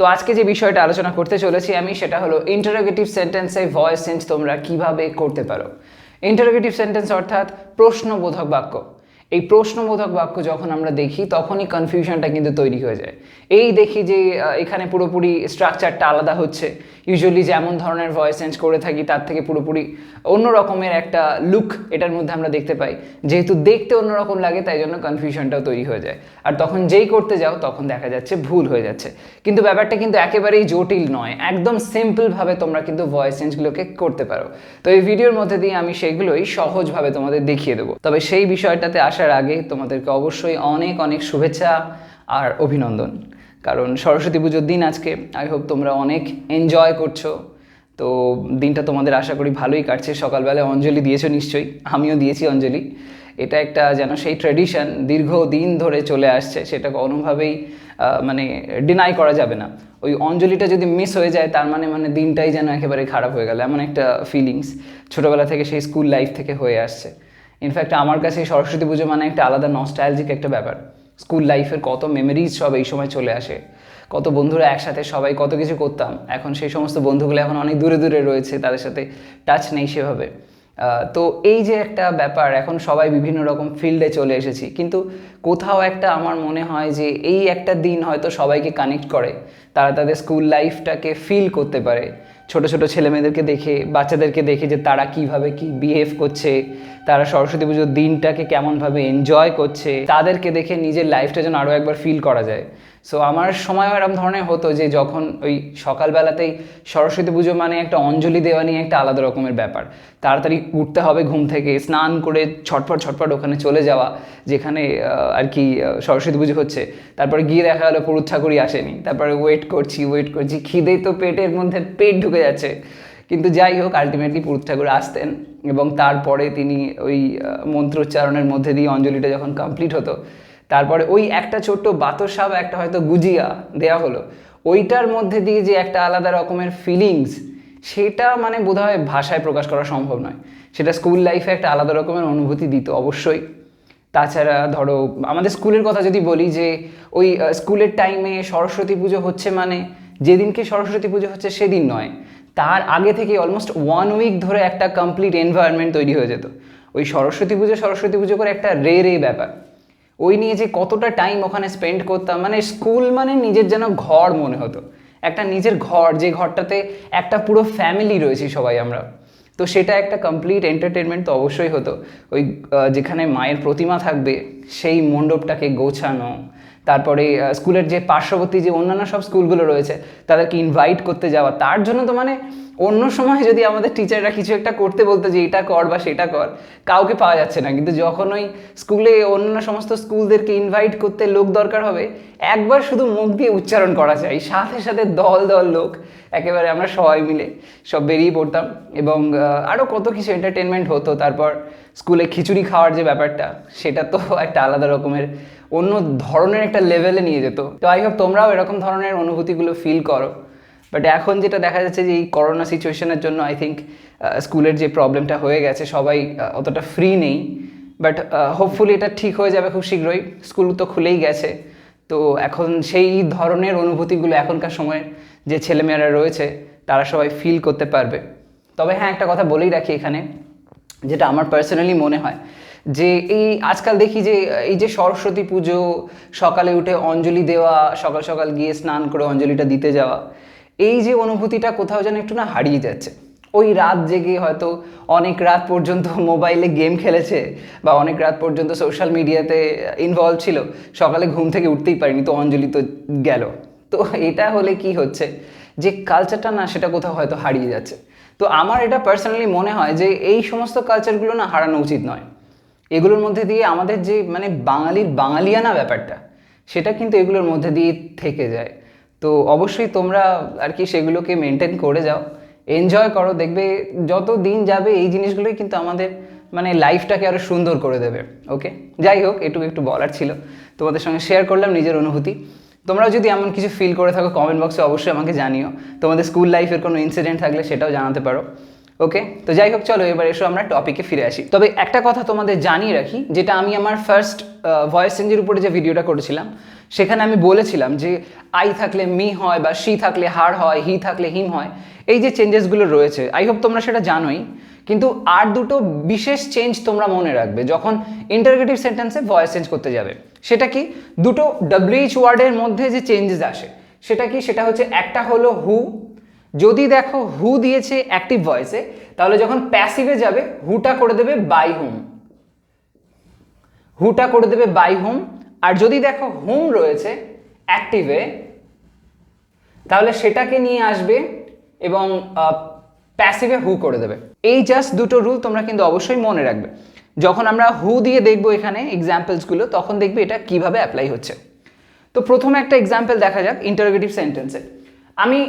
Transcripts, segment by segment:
তো আজকে যে বিষয়টা আলোচনা করতে চলেছি আমি, সেটা হলো ইন্টারোগেটিভ সেন্টেন্সে ভয়েস চেঞ্জ তোমরা কিভাবে করতে পারো। ইন্টারোগেটিভ সেন্টেন্স অর্থাৎ প্রশ্নবোধক বাক্য। এই প্রশ্নবোধক বাক্য যখন আমরা দেখি তখনই কনফিউশনটা কিন্তু তৈরি হয়ে যায়। এই দেখি যে এখানে পুরোপুরি স্ট্রাকচারটা আলাদা হচ্ছে, ইউজুয়ালি যেমন ধরনের ভয়েস চেঞ্জ করে থাকি তার থেকে পুরোপুরি অন্য রকমের একটা লুক এটার মধ্যে আমরা দেখতে পাই। যেহেতু দেখতে অন্যরকম লাগে তাই জন্য কনফিউশনটাও তৈরি হয়ে যায়, আর তখন যেই করতে যাও তখন দেখা যাচ্ছে ভুল হয়ে যাচ্ছে। কিন্তু ব্যাপারটা কিন্তু একেবারেই জটিল নয়, একদম সিম্পলভাবে তোমরা কিন্তু ভয়েস চেঞ্জগুলোকে করতে পারো। তো এই ভিডিওর মধ্যে দিয়ে আমি সেগুলোই সহজভাবে তোমাদের দেখিয়ে দেবো। তবে সেই বিষয়টাতে আসার আগে তোমাদেরকে অবশ্যই অনেক অনেক শুভেচ্ছা আর অভিনন্দন, কারণ সরস্বতী পুজোর দিন আজকে। আই হোপ তোমরা অনেক এনজয় করছো। তো দিনটা তোমাদের আশা করি ভালোই কাটছে। সকালবেলায় অঞ্জলি দিয়েছো নিশ্চয়ই, আমিও দিয়েছি অঞ্জলি। এটা একটা যেন সেই ট্র্যাডিশন দীর্ঘদিন ধরে চলে আসছে, সেটা কোনোভাবেই মানে ডিনাই করা যাবে না। ওই অঞ্জলিটা যদি মিস হয়ে যায় তার মানে দিনটাই যেন একেবারে খারাপ হয়ে গেল, এমন একটা ফিলিংস ছোটোবেলা থেকে সেই স্কুল লাইফ থেকে হয়ে আসছে। ইনফ্যাক্ট আমার কাছে সরস্বতী পুজো মানে একটা আলাদা নস্টালজিক একটা ব্যাপার। স্কুল লাইফের কত মেমোরিজ সব এই সময় চলে আসে, কত বন্ধুরা একসাথে সবাই কত কিছু করতাম। এখন সেই সমস্ত বন্ধুগুলো এখন অনেক দূরে দূরে রয়েছে, তাদের সাথে টাচ নেই সেভাবে। তো এই যে একটা ব্যাপার, এখন সবাই বিভিন্ন রকম ফিল্ডে চলে এসেছি, কিন্তু কোথাও একটা আমার মনে হয় যে এই একটা দিন হয়তো সবাইকে কানেক্ট করে, তারা তাদের স্কুল লাইফটাকে ফিল করতে পারে। ছোট ছোট ছেলেমেয়েদেরকে দেখে, বাচ্চাদেরকে দেখে যে তারা কিভাবে কি বিহেভ করছে, তারা সরস্বতী পুজোর দিনটাকে কেমনভাবে এনজয় করছে, তাদেরকে দেখে নিজের লাইফটা যেন আরও একবার ফিল করা যায়। সো আমার সময়ও এরকম ধরনের হতো যে যখন ওই সকালবেলাতেই সরস্বতী পুজো মানে একটা অঞ্জলি দেওয়া নিয়ে একটা আলাদা রকমের ব্যাপার। তাড়াতাড়ি উঠতে হবে ঘুম থেকে, স্নান করে ছটফট ছটফট ওখানে চলে যাওয়া যেখানে আর কি সরস্বতী পুজো হচ্ছে। তারপরে গিয়ে দেখা গেলো পুরুত ঠাকুরই আসেনি, তারপরে ওয়েট করছি, খিদে তো পেটের মধ্যে পেট ঢুকে যাচ্ছে। কিন্তু যাই হোক, আলটিমেটলি পুরুত ঠাকুর আসতেন এবং তারপরে তিনি ওই মন্ত্রোচ্চারণের মধ্যে দিয়ে অঞ্জলিটা যখন কমপ্লিট হতো, তারপরে ওই একটা ছোট্ট বাতাসা বা একটা হয়তো গুজিয়া দেওয়া হলো, ওইটার মধ্যে দিয়ে যে একটা আলাদা রকমের ফিলিংস, সেটা মানে বোধহয় ভাষায় প্রকাশ করা সম্ভব নয়। সেটা স্কুল লাইফে একটা আলাদা রকমের অনুভূতি দিত অবশ্যই। তাছাড়া ধরো আমাদের স্কুলের কথা যদি বলি, যে ওই স্কুলের টাইমে সরস্বতী পুজো হচ্ছে মানে যেদিনকে সরস্বতী পুজো হচ্ছে সেদিন নয়, তার আগে থেকে অলমোস্ট 1 উইক ধরে একটা কমপ্লিট এনভায়রনমেন্ট তৈরি হয়ে যেত। ওই সরস্বতী পুজো করে একটা রে ব্যাপার, ওই নিয়ে যে কতটা টাইম ওখানে স্পেন্ড করতাম, মানে স্কুল মানে নিজের যেন ঘর মনে হতো, একটা নিজের ঘর, যে ঘরটাতে একটা পুরো ফ্যামিলি রয়েছি সবাই আমরা। তো সেটা একটা কমপ্লিট এন্টারটেনমেন্ট তো অবশ্যই হতো। ওই যেখানে মায়ের প্রতিমা থাকবে সেই মণ্ডপটাকে গোছানো, তারপরে স্কুলের যে পার্শ্ববর্তী যে অন্যান্য সব স্কুলগুলো রয়েছে তাদেরকে ইনভাইট করতে যাওয়া। তার জন্য তো মানে অন্য সময় যদি আমাদের টিচাররা কিছু একটা করতে বলতো যে এটা কর বা সেটা কর, কাউকে পাওয়া যাচ্ছে না, কিন্তু যখন ওই স্কুলে অন্যান্য সমস্ত স্কুলদেরকে ইনভাইট করতে লোক দরকার হবে, একবার শুধু মুখ দিয়ে উচ্চারণ করা যায়, সাথে সাথে দল দল লোক একেবারে আমরা সবাই মিলে সব বেরিয়ে পড়তাম এবং আরও কত কিছু এন্টারটেনমেন্ট হতো। তারপর স্কুলে খিচুড়ি খাওয়ার যে ব্যাপারটা, সেটা তো একটা আলাদা রকমের অন্য ধরনের একটা লেভেলে নিয়ে যেত। তো আই হোপ তোমরাও এরকম ধরনের অনুভূতিগুলো ফিল করো। বাট এখন যেটা দেখা যাচ্ছে যে এই করোনা সিচুয়েশনের জন্য আই থিঙ্ক স্কুলের যে প্রবলেমটা হয়ে গেছে, সবাই অতটা ফ্রি নেই। বাট হোপফুলি এটা ঠিক হয়ে যাবে খুব শীঘ্রই। স্কুল তো খুলেই গেছে, তো এখন সেই ধরনের অনুভূতিগুলো এখনকার সময়ে যে ছেলেমেয়েরা রয়েছে তারা সবাই ফিল করতে পারবে। তবে হ্যাঁ, একটা কথা বলেই রাখি এখানে, যেটা আমার পার্সোনালি মনে হয়, যে এই আজকাল দেখি যে এই যে সরস্বতী পুজো সকালে উঠে অঞ্জলি দেওয়া, সকাল সকাল গিয়ে স্নান করে অঞ্জলিটা দিতে যাওয়া, এই যে অনুভূতিটা কোথাও যেন একটু না হারিয়ে যাচ্ছে। ওই রাত জেগে হয়তো অনেক রাত পর্যন্ত মোবাইলে গেম খেলেছে বা অনেক রাত পর্যন্ত সোশ্যাল মিডিয়াতে ইনভলভ ছিল, সকালে ঘুম থেকে উঠতেই পারিনি, তো অঞ্জলি তো গেল। তো এটা হলে কি হচ্ছে, যে কালচারটা না সেটা কোথাও হয়তো হারিয়ে যাচ্ছে। তো আমার এটা পার্সোনালি মনে হয় যে এই সমস্ত কালচারগুলো না হারানো উচিত নয়। এগুলোর মধ্যে দিয়ে আমাদের যে মানে বাঙালিয়ানা ব্যাপারটা, সেটা কিন্তু এগুলোর মধ্যে দিয়ে থেকে যায়। তো অবশ্যই তোমরা আর কি সেগুলোকে মেনটেন করে যাও, এনজয় করো, দেখবে যত দিন যাবে এই জিনিসগুলোই কিন্তু আমাদের মানে লাইফটাকে আরও সুন্দর করে দেবে। ওকে, যাই হোক, এটুকু একটু বলার ছিল, তোমাদের সঙ্গে শেয়ার করলাম নিজের অনুভূতি। তোমরাও যদি এমন কিছু ফিল করে থাকো কমেন্ট বক্সে অবশ্যই আমাকে জানিও। তোমাদের স্কুল লাইফের কোনো ইনসিডেন্ট থাকলে সেটাও জানাতে পারো। ওকে, তো যাই হোক, চলো এবার এসো আমরা টপিকে ফিরে আসি। তবে একটা কথা তোমাদের জানিয়ে রাখি, যেটা আমি আমার ফার্স্ট ভয়েস চেঞ্জের উপরে যে ভিডিওটা করেছিলাম সেখানে আমি বলেছিলাম যে আই থাকলে মি হয়, বা শি থাকলে হার হয়, হি থাকলে হিম হয়, এই যে চেঞ্জেসগুলো রয়েছে আই হোপ তোমরা সেটা জানোই। কিন্তু আর দুটো বিশেষ চেঞ্জ তোমরা মনে রাখবে যখন ইন্টারোগেটিভ সেন্টেন্সে ভয়েস চেঞ্জ করতে যাবে। সেটা কি? দুটো WH ওয়ার্ডের মধ্যে যে চেঞ্জেস আসে সেটা কি? সেটা হচ্ছে একটা হলো হু। যদি দেখো হু দিয়েছে অ্যাক্টিভ ভয়েসে, তাহলে যখন প্যাসিভে যাবে হুটা করে দেবে বাই হুম, হুটা করে দেবে বাই হুম। আর যদি দেখো হুম রয়েছে অ্যাক্টিভে, তাহলে সেটাকে নিয়ে আসবে এবং প্যাসিভে হু করে দেবে। এই জাস্ট দুটো রুল তোমরা কিন্তু অবশ্যই মনে রাখবে। যখন আমরা হু দিয়ে দেখবো এখানে এক্সাম্পলসগুলো, তখন দেখবে এটা কিভাবে অ্যাপ্লাই হচ্ছে। তো প্রথমে একটা এক্সাম্পল দেখা যাক ইন্টারোগেটিভ সেন্টেন্সে। আমি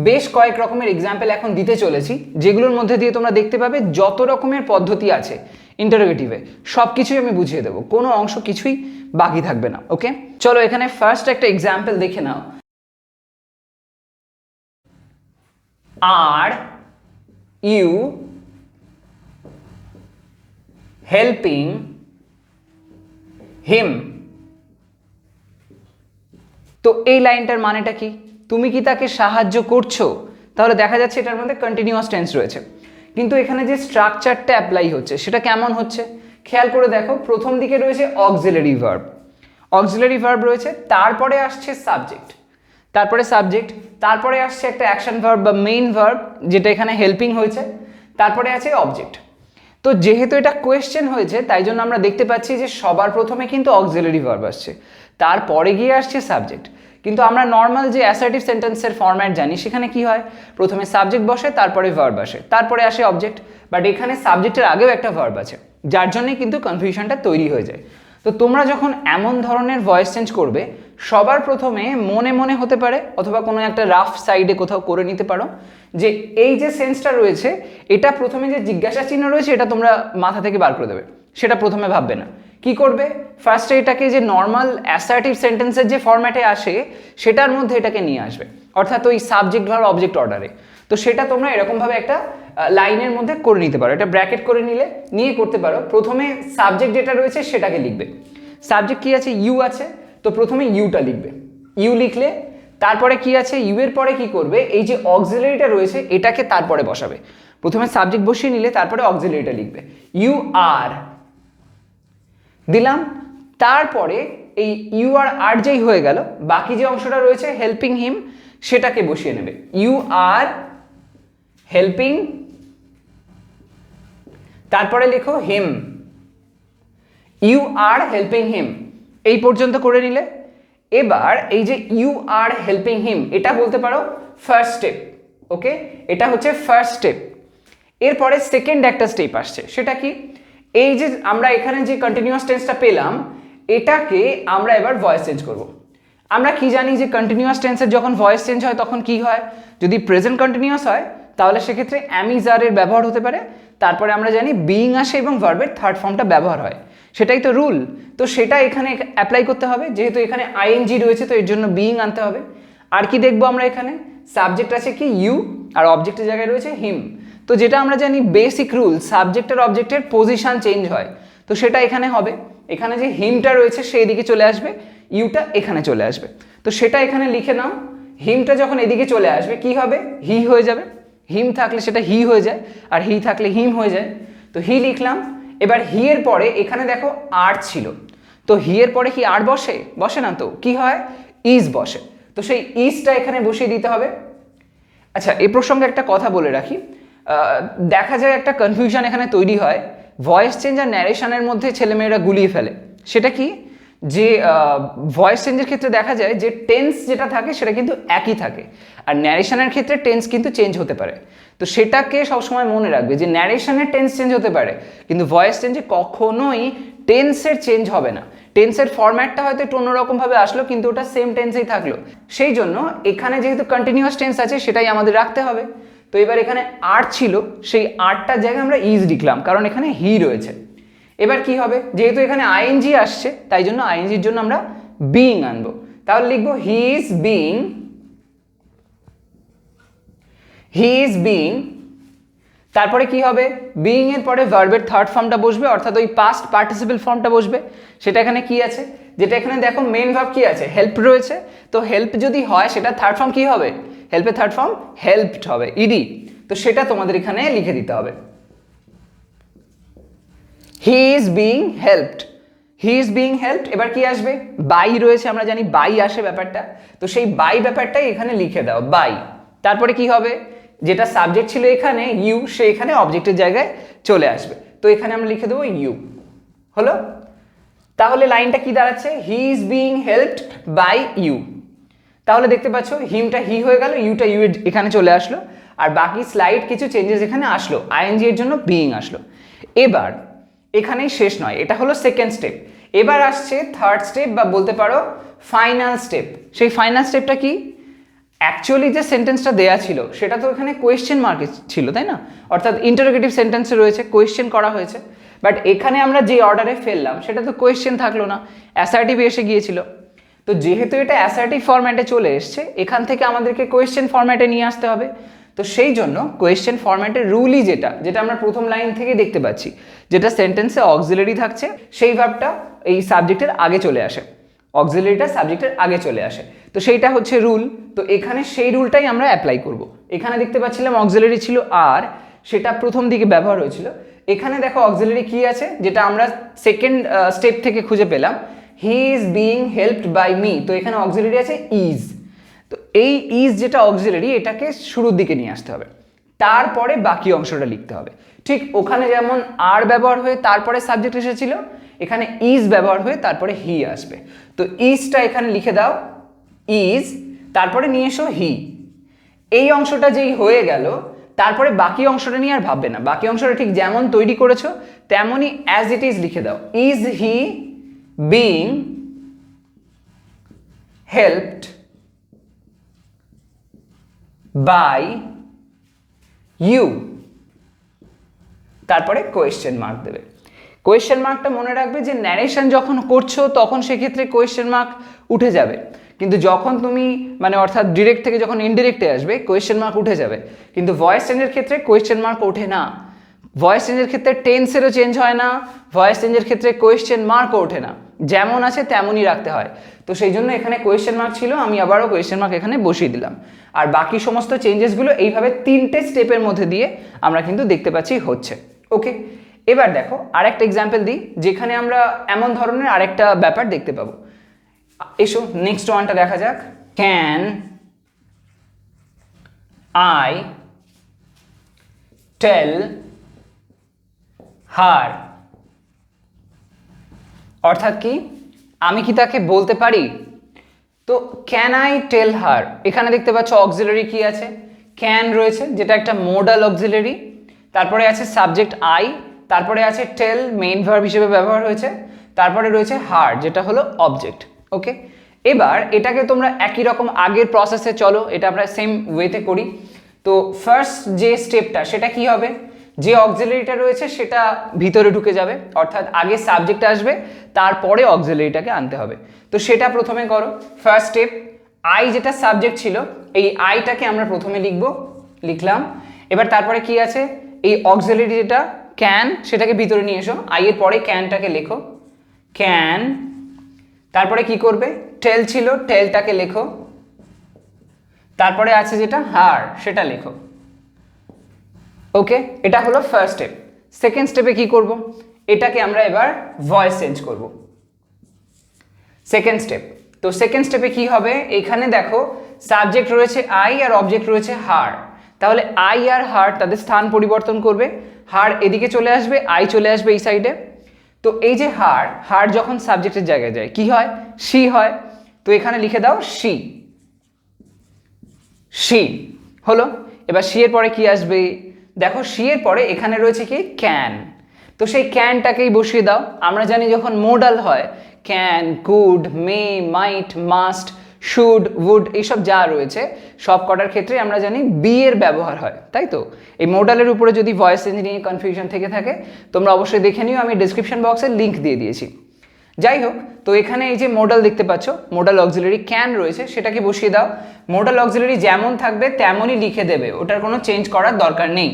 বেশ কয়েক রকমের এক্সাম্পল এখন দিতে চলেছি, যেগুলোর মধ্যে দিয়ে তোমরা দেখতে পাবে যত রকমের পদ্ধতি আছে ইন্টারোগেটিভে সব কিছুই আমি বুঝিয়ে দেবো, কোনো অংশ কিছুই বাকি থাকবে না। ওকে, চলো এখানে ফার্স্ট একটা এক্সাম্পল দেখে নাও। আর ইউ হেল্পিং হিম? তো এই লাইনটার মানেটা কি? তুমি কি তাকে সাহায্য করছো? তাহলে দেখা যাচ্ছে এটার মধ্যে কন্টিনিউয়াস টেন্স রয়েছে, কিন্তু এখানে যে স্ট্রাকচারটা অ্যাপ্লাই হচ্ছে সেটা কেমন হচ্ছে খেয়াল করে দেখো। প্রথম দিকে রয়েছে অক্সিলারি ভার্ব, অক্সিলারি ভার্ব রয়েছে, তারপরে আসছে সাবজেক্ট, তারপরে সাবজেক্ট, তারপরে আসছে একটা অ্যাকশন ভার্ব বা মেইন ভার্ব যেটা এখানে হেল্পিং হয়েছে, তারপরে আছে অবজেক্ট। তো যেহেতু এটা কোয়েশ্চেন হয়েছে তাই জন্য আমরা দেখতে পাচ্ছি যে সবার প্রথমে কিন্তু অক্সিলারি ভার্ব আসছে, তারপরে গিয়ে আসছে সাবজেক্ট। কিন্তু আমরা নর্মাল যে অ্যাসার্টিভ সেন্টেন্সের ফরম্যাট জানি সেখানে কি হয়, প্রথমে সাবজেক্ট বসে, তারপরে ভার্ব আসে, তারপরে আসে অবজেক্ট। বাট এখানে সাবজেক্টের আগেও একটা ভার্ব আছে, যার জন্যই কিন্তু কনফিউশনটা তৈরি হয়ে যায়। তো তোমরা যখন এমন ধরনের ভয়েস চেঞ্জ করবে, সবার প্রথমে মনে মনে হতে পারে অথবা কোনো একটা রাফ সাইডে কোথাও করে নিতে পারো যে এই যে সেন্সটা রয়েছে, এটা প্রথমে যে জিজ্ঞাসা চিহ্ন রয়েছে এটা তোমরা মাথা থেকে বার করে দেবে, সেটা প্রথমে ভাববে না। কি করবে, ফার্স্টে এটাকে যে নর্মাল অ্যাসার্টিভ সেন্টেন্সের যে ফরম্যাটে আসে সেটার মধ্যে এটাকে নিয়ে আসবে, অর্থাৎ ওই সাবজেক্ট ভার্ব অবজেক্ট অর্ডারে। তো সেটা তোমরা এরকমভাবে একটা লাইনের মধ্যে করে নিতে পারো, এটা ব্র্যাকেট করে নিয়ে করতে পারো। প্রথমে সাবজেক্ট যেটা রয়েছে সেটাকে লিখবে। সাবজেক্ট কি আছে? ইউ আছে, তো প্রথমে ইউটা লিখবে। ইউ লিখলে তারপরে কি আছে? ইউ এর পরে কি করবে, এই যে অক্সিলারিটা রয়েছে এটাকে তারপরে বসাবে। প্রথমে সাবজেক্ট বসিয়ে নিলে তারপরে অক্সিলারিটা লিখবে, ইউ আর দিলাম। তারপরে এই ইউ আর যেই হয়ে গেল, বাকি যে অংশটা রয়েছে হেল্পিং হিম সেটাকে বসিয়ে নেবে, ইউ আর হেল্পিং, তারপরে লেখো হিম, ইউ আর হেল্পিং হিম। এই পর্যন্ত করে নিলে এবার এই যে ইউ আর হেল্পিং হিম এটা বলতে পারো ফার্স্ট স্টেপ। ওকে, এটা হচ্ছে ফার্স্ট স্টেপ। এরপরে সেকেন্ড একটা স্টেপ আসছে, সেটা কি? এই যে আমরা এখানে যে কন্টিনিউয়াস টেন্সটা পেলাম এটাকে আমরা এবার ভয়েস চেঞ্জ করব। আমরা কি জানি যে কন্টিনিউয়াস টেন্সের যখন ভয়েস চেঞ্জ হয় তখন কি হয়, যদি প্রেজেন্ট কন্টিনিউয়াস হয় তাহলে সেক্ষেত্রে অ্যামিজারের ব্যবহার হতে পারে, তারপরে আমরা জানি বিইং আসে এবং ভার্বের থার্ড ফর্মটা ব্যবহার হয়, সেটাই তো রুল। তো সেটা এখানে অ্যাপ্লাই করতে হবে, যেহেতু এখানে আইএনজি রয়েছে তো এর জন্য বিইং আনতে হবে। আর কি দেখবো আমরা, এখানে সাবজেক্ট আছে কি ইউ, আর অবজেক্টের জায়গায় রয়েছে হিম। তো যেটা আমরা জানি বেসিক রুল, সাবজেক্ট আর অবজেক্টের পজিশন চেঞ্জ হয়, তো সেটা এখানে হবে। এখানে যে হিমটা রয়েছে সেই দিকে চলে আসবে, ইউটা এখানে চলে আসবে। তো সেটা এখানে লিখে নাও, হিমটা যখন এদিকে চলে আসবে কি হবে, হি হয়ে যাবে। হিম থাকলে সেটা হি হয়ে যায়, আর হি থাকলে হিম হয়ে যায়। তো হি লিখলাম। এবার হি এর পরে এখানে দেখো আর ছিল, তো হি এর পরে কি আর বসে? বসে না, তো কি হয়, ইজ বসে। তো সেই ইজটা এখানে বসিয়ে দিতে হবে। আচ্ছা, এই প্রসঙ্গে একটা কথা বলে রাখি, দেখা যায় একটা কনফিউশন এখানে তৈরি হয়, ভয়েস চেঞ্জ আর ন্যারেশনের মধ্যে ছেলেমেয়েরা গুলিয়ে ফেলে। সেটা কি, যে ভয়েস চেঞ্জের ক্ষেত্রে দেখা যায় যে টেন্স যেটা থাকে সেটা কিন্তু একই থাকে, আর ন্যারেশনের ক্ষেত্রে টেন্স কিন্তু চেঞ্জ হতে পারে। তো সেটাকে সবসময় মনে রাখবে যে ন্যারেশনের টেন্স চেঞ্জ হতে পারে, কিন্তু ভয়েস চেঞ্জে কখনোই টেন্সের চেঞ্জ হবে না। টেন্সের ফরম্যাটটা হয়তো একটু অন্যরকমভাবে আসলো, কিন্তু ওটা সেম টেন্সেই থাকলো। সেই জন্য এখানে যেহেতু কন্টিনিউয়াস টেন্স আছে সেটাই আমাদের রাখতে হবে। তো এবার এখানে আর ছিল, সেই আরটার জায়গায় আমরা ইজ লিখলাম, কারণ এখানে হি রয়েছে। এবার কি হবে, যেহেতু এখানে আইএনজি আসছে তাই জন্য আইএনজির জন্য আমরা বিইং আনবো। তাহলে লিখবো হি ইজ বিইং, তারপরে কি হবে, বিইং এর পরে ভার্বের থার্ড ফর্মটা বসবে, অর্থাৎ ওই পাস্ট পার্টিসিপল ফর্মটা বসবে। সেটা এখানে কি আছে, যেটা এখানে দেখো মেন ভার্ব কি আছে, হেল্প রয়েছে। তো হেল্প যদি হয় সেটা থার্ড ফর্ম কি হবে, হেল্পের থার্ড ফর্ম হেল্পড হবে, ইডি। তো সেটা তোমাদের এখানে লিখে দিতে হবে। হি is being helped, he is being helped. এবার কি আসবে, বাই রয়েছে, আমরা জানি বাই আসে ব্যাপারটা। তো সেই বাই ব্যাপারটাই এখানে লিখে দাও, বাই। তারপরে কি হবে, যেটা সাবজেক্ট ছিল এখানে ইউ, সে এখানে অবজেক্টের জায়গায় চলে আসবে। তো এখানে আমরা লিখে দেবো ইউ। হলো? তাহলে লাইনটা কি দাঁড়াচ্ছে, he is being helped by you. তাহলে দেখতে পাচ্ছ হিমটা হি হয়ে গেল, ইউটা ইউ এখানে চলে আসলো, আর বাকি স্লাইড কিছু চেঞ্জেস এখানে আসলো, আইএনজি এর জন্য বিইং আসলো। এবার এখানেই শেষ নয়, এটা হলো সেকেন্ড স্টেপ। এবার আসছে থার্ড স্টেপ, বা বলতে পারো ফাইনাল স্টেপ। সেই ফাইনাল স্টেপটা কি, অ্যাকচুয়ালি যে সেন্টেন্সটা দেয়া ছিল সেটা তো এখানে কোয়েশ্চেন মার্ক ছিল, তাই না? অর্থাৎ ইন্টারোগেটিভ সেন্টেন্সে রয়েছে, কোয়েশ্চেন করা হয়েছে। বাট এখানে আমরা যে অর্ডারে ফেললাম সেটা তো কোয়েশ্চেন থাকলো না, অ্যাসার্টিভ এসে গিয়েছিল। তো যেহেতু এটা অ্যাসার্টিভ ফরম্যাটে চলে এসছে, এখান থেকে আমাদেরকে কোয়েশ্চেন ফরম্যাটে নিয়ে আসতে হবে। তো সেই জন্য কোয়েশ্চেন ফরম্যাটের রুলই যেটা আমরা প্রথম লাইন থেকে দেখতে পাচ্ছি, যেটা সেন্টেন্সে অক্সিলারি থাকছে, সেই ভার্বটা এই সাবজেক্টের আগে চলে আসে, অক্সিলারিটা সাবজেক্টের আগে চলে আসে। তো সেইটা হচ্ছে রুল। তো এখানে সেই রুলটাই আমরা অ্যাপ্লাই করব। এখানে দেখতে পাচ্ছিলাম অক্সিলারি ছিল আর, সেটা প্রথম দিকে ব্যবহার হয়েছিল। এখানে দেখো অক্সিলারি কি আছে, যেটা আমরা সেকেন্ড স্টেপ থেকে খুঁজে পেলাম, he is being helped by me. তো এখানে অক্সিলারি আছে ইজ। তো এই ইজ যেটা অক্সিলারি, এটাকে শুরুর দিকে নিয়ে আসতে হবে, তারপরে বাকি অংশটা লিখতে হবে। ঠিক ওখানে যেমন আর ব্যবহার হয়ে তারপরে সাবজেক্ট এসেছিল, এখানে ইজ ব্যবহার হয়ে তারপরে হি আসবে। তো ইজটা এখানে লিখে দাও, ইজ, তারপরে নিয়ে এসো হি। এই অংশটা যেই হয়ে গেল, তারপরে বাকি অংশটা নিয়ে আর ভাববে না, বাকি অংশটা ঠিক যেমন তৈরি করেছো তেমনই অ্যাজ ইট ইজ লিখে দাও, is he being helped by you. তারপরে কোয়েশ্চেন মার্ক দেবে। কোয়েশ্চেন মার্কটা মনে রাখবে যে ন্যারেশন যখন করছো তখন সেক্ষেত্রে কোয়েশ্চেন মার্ক উঠে যাবে, কিন্তু যখন তুমি মানে অর্থাৎ ডিরেক্ট থেকে যখন ইনডিরেক্টে আসবে কোয়েশ্চেন মার্ক উঠে যাবে। কিন্তু ভয়েস চেঞ্জের ক্ষেত্রে কোয়েশ্চেন মার্ক ওঠে না। ভয়েস চেঞ্জের ক্ষেত্রে টেন্সেরও চেঞ্জ হয় না, ভয়েস চেঞ্জের ক্ষেত্রে কোয়েশ্চেন মার্কও ওঠে না, যেমন আছে তেমনই রাখতে হয়। তো সেই জন্য এখানে কোয়েশ্চেন মার্ক ছিল, আমি আবারও কোয়েশ্চেন মার্ক এখানে বসিয়ে দিলাম। আর বাকি সমস্ত চেঞ্জেসগুলো এইভাবে 3টে স্টেপের মধ্যে দিয়ে আমরা কিন্তু দেখতে পাচ্ছি হচ্ছে। ওকে, এবার দেখো আরেকটা এক্সাম্পল দিই, যেখানে আমরা এমন ধরনের আরেকটা ব্যাপার দেখতে পাবো। এসো নেক্সট ওয়ানটা দেখা যাক। ক্যান আই টেল হার, অর্থাৎ কি, আমি কি তাকে বলতে পারি। তো ক্যান আই টেল হার, এখানে দেখতে পাচ্ছ অক্সিলারি কি আছে, ক্যান রয়েছে, যেটা একটা মোডাল অক্সিলারি। তারপরে আছে সাবজেক্ট আই, তারপরে আছে টেল, মেইন ভার্ব হিসেবে ব্যবহার হয়েছে, তারপরে রয়েছে হার, যেটা হলো অবজেক্ট। ওকে, এবার এটাকে তোমরা একই রকম আগের প্রসেসে চলো, এটা আমরা সেম ওয়েতে করি। তো ফার্স্ট যে স্টেপটা সেটা কি হবে, যে অক্সিলারিটা রয়েছে সেটা ভিতরে ঢুকে যাবে, অর্থাৎ আগে সাবজেক্ট আসবে তারপরে অক্সিলারিটাকে আনতে হবে। তো সেটা প্রথমে করো। ফার্স্ট স্টেপ, আই যেটা সাবজেক্ট ছিল এই আইটাকে আমরা প্রথমে লিখলাম। এবার তারপরে কি আছে, এই অক্সিলারি যেটা ক্যান সেটাকে ভিতরে নিয়ে এসো, আই এর পরে ক্যানটাকে লেখো, ক্যান। তারপরে কি করবে, টেল ছিল, টেলটাকে লেখো। তারপরে আছে যেটা হার, সেটা লেখো। ওকে, এটা হলো ফার্স্ট স্টেপ। সেকেন্ড স্টেপে কি করব, এটাকে আমরা এবার ভয়েস চেঞ্জ করব। সেকেন্ড স্টেপ, তো সেকেন্ড স্টেপে কি হবে, এখানে দেখো সাবজেক্ট রয়েছে আই আর অবজেক্ট রয়েছে হার। তাহলে আই আর হার তাদের স্থান পরিবর্তন করবে, হার এদিকে চলে আসবে, আই চলে আসবে এই সাইডে। তো এই যে হার যখন সাবজেক্টের জায়গায় যায় কি হয়, শি হয়। তো এখানে লিখে দাও শি, শি হলো। এবার শি এর পরে কি আসবে, দেখো শি এর পরে এখানে রয়েছে কি ক্যান, তো সেই ক্যানটাকেই বসিয়ে দাও। আমরা জানি যখন মোডাল হয় can, could, may, might, must, should, would, এইসব যা রয়েছে সব কটার ক্ষেত্রে আমরা জানি বি এর ব্যবহার হয়, তাই তো। এই মোডালের উপরে যদি ভয়েস চেঞ্জ নিয়ে কনফিউশন থেকে থাকে তোমরা অবশ্যই দেখে নিও, আমি ডিসক্রিপশন বক্সে লিঙ্ক দিয়ে দিয়েছি। যাই হোক, তো এখানে এই যে মোডাল দেখতে পাচ্ছ, মোডাল অক্সিলারি ক্যান রয়েছে, সেটাকে বসিয়ে দাও। মোডাল অক্সিলারি যেমন থাকবে তেমনই লিখে দেবে, ওটার কোনো চেঞ্জ করার দরকার নেই।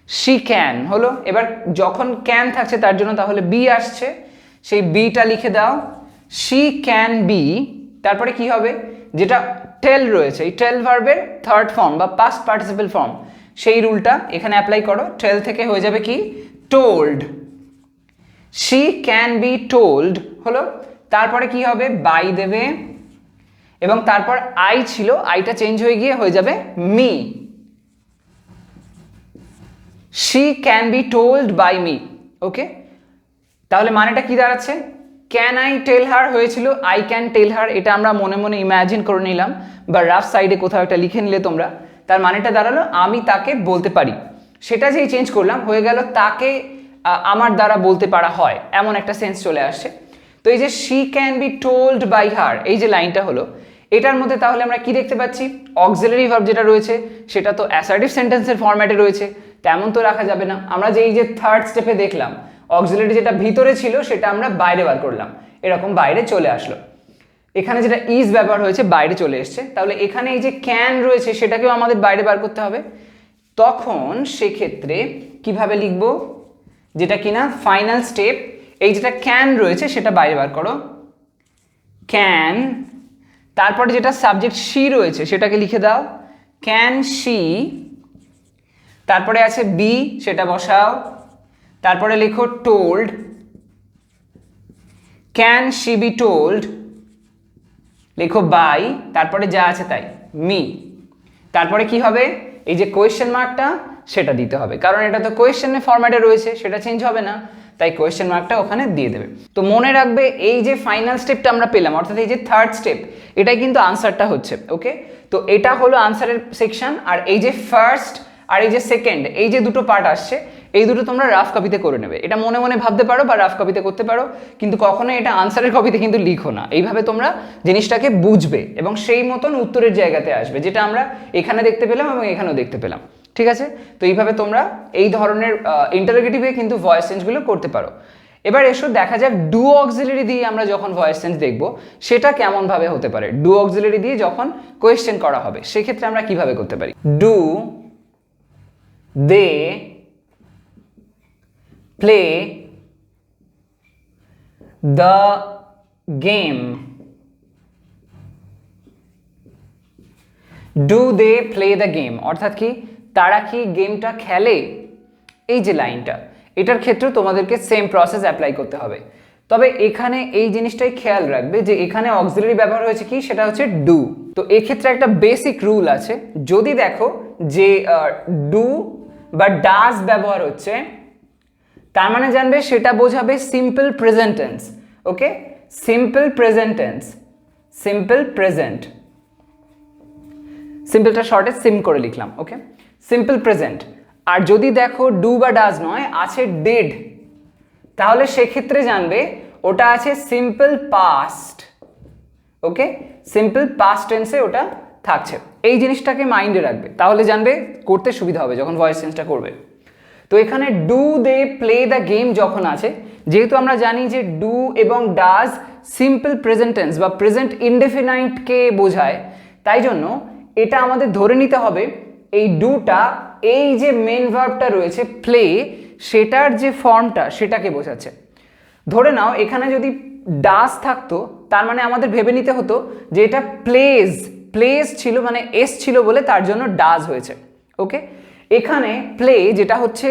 শি ক্যান হলো। এবার যখন ক্যান থাকছে তার জন্য তাহলে বি আসছে, সেই বিটা লিখে দাও, শি ক্যান বি। তারপরে কি হবে, যেটা টেল রয়েছে, এই টেল ভার্বের থার্ড ফর্ম বা পাস্ট পার্টিসিপল ফর্ম, সেই রুলটা এখানে অ্যাপ্লাই করো। টেল থেকে হয়ে যাবে কি told, she can be told হলো। তারপরে কি হবে, বাই দেবে, এবং তারপর আই ছিল, আইটা চেঞ্জ হয়ে গিয়ে হয়ে যাবে me, she can be told by me. Okay, তাহলে মানেটা কি দাঁড়াচ্ছে, ক্যান আই টেল হার হয়েছিল আই ক্যান টেল হার, এটা আমরা মনে মনে ইম্যাজিন করে নিলাম বা রাফ সাইডে কোথাও একটা লিখে নিলে তোমরা, তার মানেটা দাঁড়ালো আমি তাকে বলতে পারি। সেটা যেই চেঞ্জ করলাম হয়ে গেল তাকে আমার দ্বারা বলতে পারা হয়, এমন একটা সেন্স চলে আসছে। তো এই যে she can be told by her, এই যে লাইনটা হলো, এটার মধ্যে তাহলে আমরা কি দেখতে পাচ্ছি, অক্সিলারি ভার্ব যেটা রয়েছে সেটা তো অ্যাসার্টিভ সেন্টেন্সের ফরম্যাটে রয়েছে, তেমন তো রাখা যাবে না। আমরা যে এই যে থার্ড স্টেপে দেখলাম অক্সিলারি যেটা ভিতরে ছিল সেটা আমরা বাইরে বার করলাম, এরকম বাইরে চলে আসলো। এখানে যেটা ইজ ব্যবহার হয়েছে বাইরে চলে এসছে, তাহলে এখানে এই যে ক্যান রয়েছে সেটাকেও আমাদের বাইরে বার করতে হবে। তখন সেক্ষেত্রে কিভাবে লিখব, যেটা কিনা ফাইনাল স্টেপ, এই যেটা ক্যান রয়েছে সেটা বাইরে বার করো, ক্যান, তারপরে যেটা সাবজেক্ট শি রয়েছে সেটাকে লিখে দাও, ক্যান শি, তারপরে আছে বি সেটা বসাও, তারপরে লেখো told, can she be told, লেখো বাই, তারপরে যা আছে তাই মি। তারপরে কি হবে, এই যে কোয়েশ্চেন মার্কটা সেটা দিতে হবে, কারণ এটা তো কোয়েশ্চেনের ফরম্যাটে রয়েছে, সেটা চেঞ্জ হবে না, তাই কোয়েশ্চেন মার্কটা ওখানে দিয়ে দেবে। তো মনে রাখবে এই যে ফাইনাল স্টেপটা আমরা পেলাম, অর্থাৎ এই যে থার্ড স্টেপ, এটাই কিন্তু আনসারটা হচ্ছে। ওকে, তো এটা হলো আনসারের সেকশন। আর এই যে ফার্স্ট আর এই যে সেকেন্ড, এই যে দুটো পার্ট আসছে, এই দুটো তোমরা রাফ কপিতে করে নেবে। এটা মনে মনে ভাবতে পারো বা রাফ কপিতে করতে পারো, কিন্তু কখনো এটা আনসারের কপিতে কিন্তু লিখো না। এইভাবে তোমরা জিনিসটাকে বুঝবে এবং সেই মতন উত্তরের জায়গাতে আসবে, যেটা আমরা এখানে দেখতে পেলাম এবং এখানেও দেখতে পেলাম। ঠিক আছে, তো এইভাবে তোমরা এই ধরনের ইন্টারোগেটিভে কিন্তু ভয়েস চেঞ্জগুলো করতে পারো। এবার এসো দেখা যাক ডু অক্সিলারি দিয়ে আমরা যখন ভয়েস চেঞ্জ দেখব সেটা কেমনভাবে হতে পারে। ডু অক্সিলারি দিয়ে যখন কোয়েশ্চেন করা হবে সেক্ষেত্রে আমরা কিভাবে করতে পারি। Do they play the game, do they play the game অর্থাৎ কি, তারা কি গেমটা খেলে, এই যে লাইনটা, এটার ক্ষেত্রে তোমাদেরকে সেম প্রসেস অ্যাপ্লাই করতে হবে। তবে এখানে এই জিনিসটাই খেয়াল রাখবে যে এখানে অক্সিলারি ব্যবহার হয়েছে কি, সেটা হচ্ছে ডু। তো এক্ষেত্রে একটা বেসিক রুল আছে, যদি দেখো যে ডু বা ডাজ ব্যবহার হচ্ছে, তার মানে জানবে সেটা বোঝাবে simple present tense. Okay, simple present tense, simple present, সিম্পলটা শর্টে সিম করে লিখলাম। ওকে, সিম্পল প্রেজেন্ট। আর যদি দেখো ডু বা ডাজ নয়, আছে ডিড, তাহলে সেক্ষেত্রে জানবে ওটা আছে সিম্পল পাস্ট। ওকে, সিম্পল পাস্ট টেন্সে ওটা থাকছে। এই জিনিসটাকে মাইন্ডে রাখবে, তাহলে জানবে করতে সুবিধা হবে যখন ভয়েস চেঞ্জটা করবে। তো এখানে do they play the game যখন আছে, যেহেতু আমরা জানি যে ডু এবং ডাজ সিম্পল প্রেজেন্ট টেন্স বা প্রেজেন্ট ইনডেফিনাইটকে বোঝায়, তাই জন্য এটা আমাদের ধরে নিতে হবে এই ডুটা এই যে মেন ভার্বটা রয়েছে প্লে, সেটার যে ফর্মটা সেটাকে বোঝাচ্ছে। ধরে নাও এখানে যদি ডাজ থাকতো, তার মানে আমাদের ভেবে নিতে হতো যে এটা প্লেজ, প্লেজ ছিল মানে এস ছিল বলে তার জন্য ডাজ হয়েছে। ওকে, এখানে প্লে যেটা হচ্ছে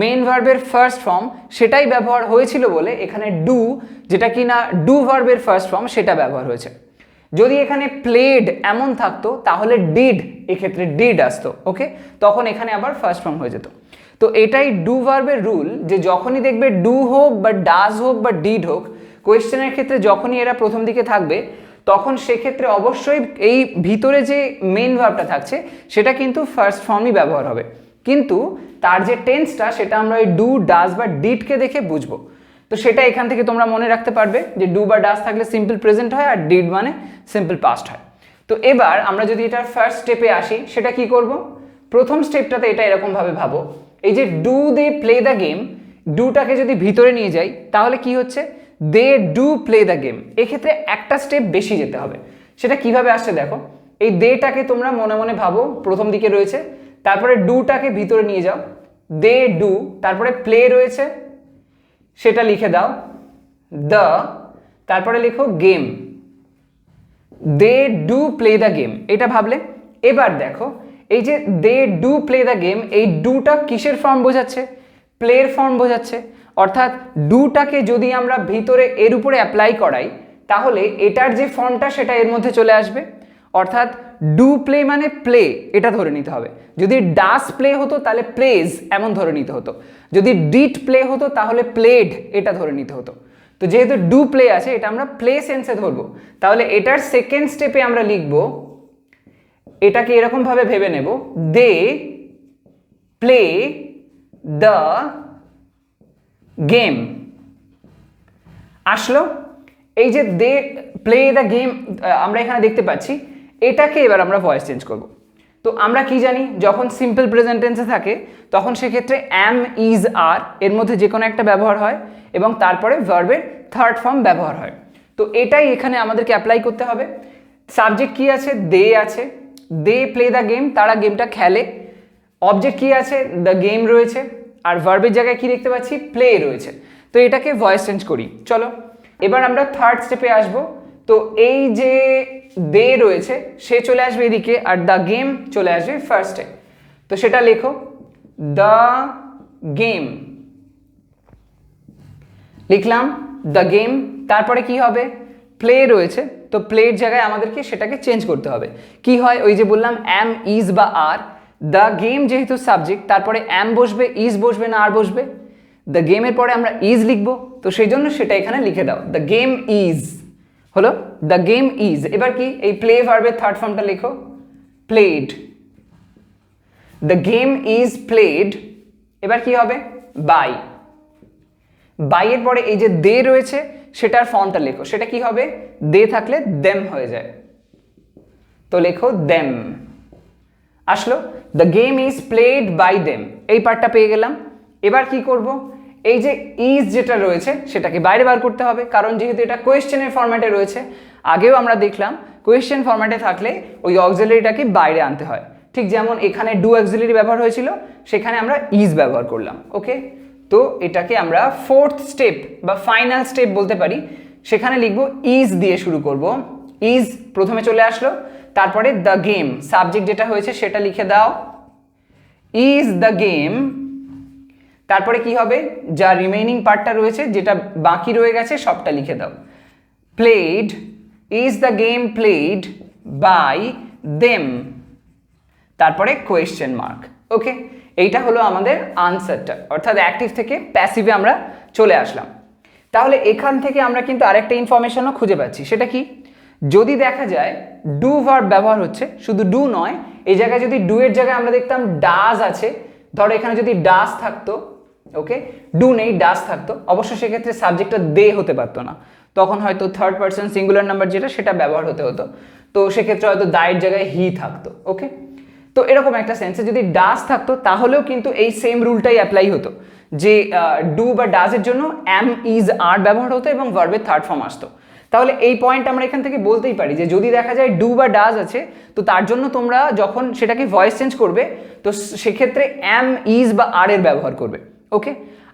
মেন ভার্বের ফার্স্ট ফর্ম, সেটাই ব্যবহার হয়েছিল বলে এখানে ডু যেটা কিনা ডু ভার্বের ফার্স্ট ফর্ম সেটা ব্যবহার হয়েছে। যদি এখানে প্লেড এমন থাকতো তাহলে ডিড, এক্ষেত্রে ডিড আসতো। ওকে, তখন এখানে আবার ফার্স্ট ফর্ম হয়ে যেত। তো এটাই ডু ভার্বের রুল, যে যখনই দেখবে ডু হোক বা ডাজ হোক বা ডিড হোক, কোয়েশ্চেনের ক্ষেত্রে যখনই এরা প্রথম দিকে থাকবে তখন সেক্ষেত্রে অবশ্যই এই ভিতরে যে মেন ভার্বটা থাকছে সেটা কিন্তু ফার্স্ট ফর্মই ব্যবহার হবে, কিন্তু তার যে টেন্সটা সেটা আমরা ওই ডু ডাজ বা ডিডকে দেখে বুঝবো। তো সেটা এখান থেকে তোমরা মনে রাখতে পারবে যে ডু বা ডাজ থাকলে সিম্পল প্রেজেন্ট হয় আর ডিড মানে সিম্পল পাস্ট হয়। তো এবার আমরা যদি এটার ফার্স্ট স্টেপে আসি, সেটা কি করব, প্রথম স্টেপটাতে এটা এরকমভাবে ভাবো, এই যে do they play the game, ডুটাকে যদি ভিতরে নিয়ে যাই তাহলে কি হচ্ছে, they do play the game. এক্ষেত্রে একটা স্টেপ বেশি যেতে হবে। সেটা কিভাবে আসছে দেখো, এই দেটাকে তোমরা মনে মনে ভাবো প্রথম দিকে রয়েছে, তারপরে ডুটাকে ভিতরে নিয়ে যাও, দে ডু, তারপরে প্লে রয়েছে সেটা লিখে দাও, দ্য, তারপরে লিখো game, they do play the game. এটা ভাবলে। এবার দেখো এই যে they do play the game, এই ডুটা কিসের ফর্ম বোঝাচ্ছে? প্লের ফর্ম বোঝাচ্ছে। অর্থাৎ ডুটাকে যদি আমরা ভিতরে এর উপরে অ্যাপ্লাই করাই তাহলে এটার যে ফর্মটা সেটা এর মধ্যে চলে আসবে। অর্থাৎ ডু প্লে মানে প্লে, এটা ধরে নিতে হবে। যদি ডাস প্লে হতো তাহলে প্লেজ এমন ধরে নিতে হতো। যদি ডিড প্লে হতো তাহলে প্লেড এটা ধরে নিতে হতো। তো যেহেতু ডু প্লে আছে এটা আমরা প্লে সেন্সে ধরবো। তাহলে এটার সেকেন্ড স্টেপে আমরা লিখব, এটাকে এরকম ভাবে ভেবে নেব, দে প্লে দ্য গেম। আসলো এই যে দে প্লে দ্য গেম আমরা এখানে দেখতে পাচ্ছি, এটাকে এবার আমরা ভয়েস চেঞ্জ করব। তো আমরা কি জানি, যখন সিম্পল প্রেজেন্ট টেন্সে থাকে তখন সেক্ষেত্রে অ্যাম, ইজ, আর এর মধ্যে যে কোনো একটা ব্যবহার হয় এবং তারপরে ভার্বের থার্ড ফর্ম ব্যবহার হয়। তো এটাই এখানে আমাদেরকে অ্যাপ্লাই করতে হবে। সাবজেক্ট কি আছে? দে আছে, দে প্লে দ্য গেম, তারা গেমটা খেলে। অবজেক্ট কি আছে? দ্য গেম রয়েছে, আর ভার্বের জায়গায় কি দেখতে পাচ্ছি? প্লে রয়েছে। তো এটাকে ভয়েস চেঞ্জ করি। চলো এবার আমরা থার্ড স্টেপে আসবো। তো এই যে দে রয়েছে সে চলে আসবে এদিকে, আর দ্য গেম চলে আসবে ফার্স্টে। তো সেটা লেখো, দ্য গেম, লিখলাম দ্য গেম। তারপরে কি হবে? প্লে রয়েছে, তো প্লের জায়গায় আমাদেরকে সেটাকে চেঞ্জ করতে হবে। কি হয়? ওই যে বললাম অ্যাম, ইজ বা আর। দ্য গেম যেহেতু সাবজেক্ট, তারপরে অ্যাম বসবে, ইজ বসবে না আর বসবে? দ্য গেমের পরে আমরা ইজ লিখবো, তো সেই জন্য সেটা এখানে লিখে দাও, দ্য গেম ইজ হলো, দ্য গেম ইজ। এবার কি? এই প্লে ভার্বের থার্ড ফর্মটা লেখো, played, the game is played. এবার কি হবে? বাই। বাইয়ের পরে এই যে দে রয়েছে সেটার ফর্মটা লেখো, সেটা কি হবে? দে থাকলে দেম হয়ে যায়, তো লেখো দেম। আসলো, the game is played by them, এই পার্টটা পেয়ে গেলাম। এবার কি করব? এই যে ইজ যেটা রয়েছে সেটাকে বাইরে বার করতে হবে, কারণ যেহেতু এটা কোয়েশ্চেনের ফরম্যাটে রয়েছে। আগেও আমরা দেখলাম কোয়েশ্চেন ফরম্যাটে থাকলে ওই অক্সিলারিটাকে বাইরে আনতে হয়। ঠিক যেমন এখানে ডু অক্সিলারি ব্যবহার হয়েছিল, সেখানে আমরা ইজ ব্যবহার করলাম। ওকে, তো এটাকে আমরা ফোর্থ স্টেপ বা ফাইনাল স্টেপ বলতে পারি। সেখানে লিখবো ইজ দিয়ে শুরু করব। ইজ প্রথমে চলে আসলো, তারপরে দ্য গেম, সাবজেক্ট যেটা হয়েছে সেটা লিখে দাও, ইজ দ্য গেম। তারপরে কি হবে? যা রিমেইনিং পার্টটা রয়েছে, যেটা বাকি রয়ে গেছে সবটা লিখে দাও, played, is the game played by them, তারপরে কোয়েশ্চেন মার্ক। ওকে, এইটা হলো আমাদের আনসারটা, অর্থাৎ অ্যাক্টিভ থেকে প্যাসিভে আমরা চলে আসলাম। তাহলে এখান থেকে আমরা কিন্তু আরেকটা ইনফরমেশনও খুঁজে পাচ্ছি, সেটা কি? যদি দেখা যায় ডু ভার্ব ব্যবহার হচ্ছে, শুধু ডু নয়, এই জায়গায় যদি ডু এর জায়গায় আমরা দেখতাম ডাজ আছে, ধরো এখানে যদি ডাজ থাকতো, ওকে, ডু নেই ডাজ থাকতো, অবশ্য সেক্ষেত্রে সাবজেক্টটা দে হতে পারতো না, তখন হয়তো থার্ড পারসন সিঙ্গুলার নাম্বার যেটা সেটা ব্যবহার হতে হতো। তো সেক্ষেত্রে হয়তো দায়ের জায়গায় হি থাকতো। ওকে, তো এরকম একটা সেন্সে যদি ডাজ থাকতো তাহলেও কিন্তু এই সেম রুলটাই অ্যাপ্লাই হতো, যে ডু বা ডাজের জন্য অ্যাম, ইজ, আর ব্যবহার হতো এবং ভার্বের থার্ড ফর্ম আসতো। তাহলে এই পয়েন্ট আমরা এখান থেকে বলতেই পারি যে যদি দেখা যায় ডু বা ডাজ আছে, তো তার জন্য তোমরা যখন সেটাকে ভয়েস চেঞ্জ করবে তো সেক্ষেত্রে অ্যাম, ইজ বা আর এর ব্যবহার করবে। ওকে,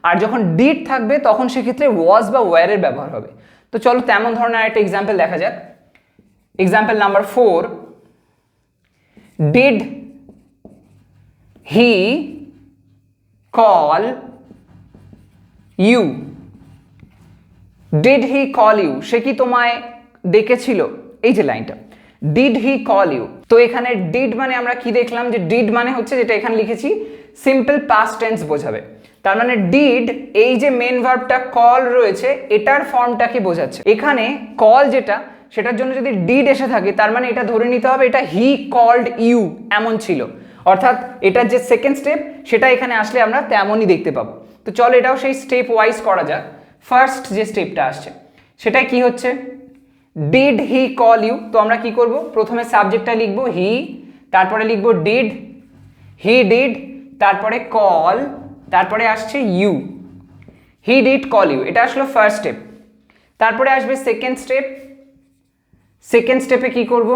আর যখন ডিড থাকবে তখন সেক্ষেত্রে ওয়াজ বা ওয়্যারের ব্যবহার হবে। তো চলো তেমন ধরনের একটা এক্সাম্পল দেখা যাক। Example number 4, did he call you? Did he call you, সে কি তোমায় ডেকেছিল? এই যে লাইনটা, ডিড হি কল ইউ। তো এখানে ডিড মানে আমরা কি দেখলাম, যে ডিড মানে হচ্ছে যেটা এখানে লিখেছি সিম্পল পাস্ট টেন্স বোঝাবে। তার মানে ডিড, এই যে মেন ভার্বটা কল রয়েছে এটার ফর্মটাকে বোঝাচ্ছে। এখানে কল যেটা, সেটার জন্য যদি ডিড এসে থাকে তার মানে এটা ধরে নিতে হবে এটা হি কল্ড ইউ এমন ছিল, অর্থাৎ এটার যে সেকেন্ড স্টেপ সেটা এখানে আসলে আমরা তেমনই দেখতে পাবো। তো চলো এটাও সেই স্টেপ ওয়াইজ করা যাক। ফার্স্ট যে স্টেপটা আসছে সেটাই কি হচ্ছে, ডিড হি কল ইউ। তো আমরা কি করব, প্রথমে সাবজেক্টটা লিখবো হি, তারপরে লিখবো ডিড, হি ডিড, তারপরে কল, তারপরে আসছে you, he did call you, এটা আসলো ফার্স্ট স্টেপ। তারপরে আসবে সেকেন্ড স্টেপ। সেকেন্ড স্টেপে কি করব,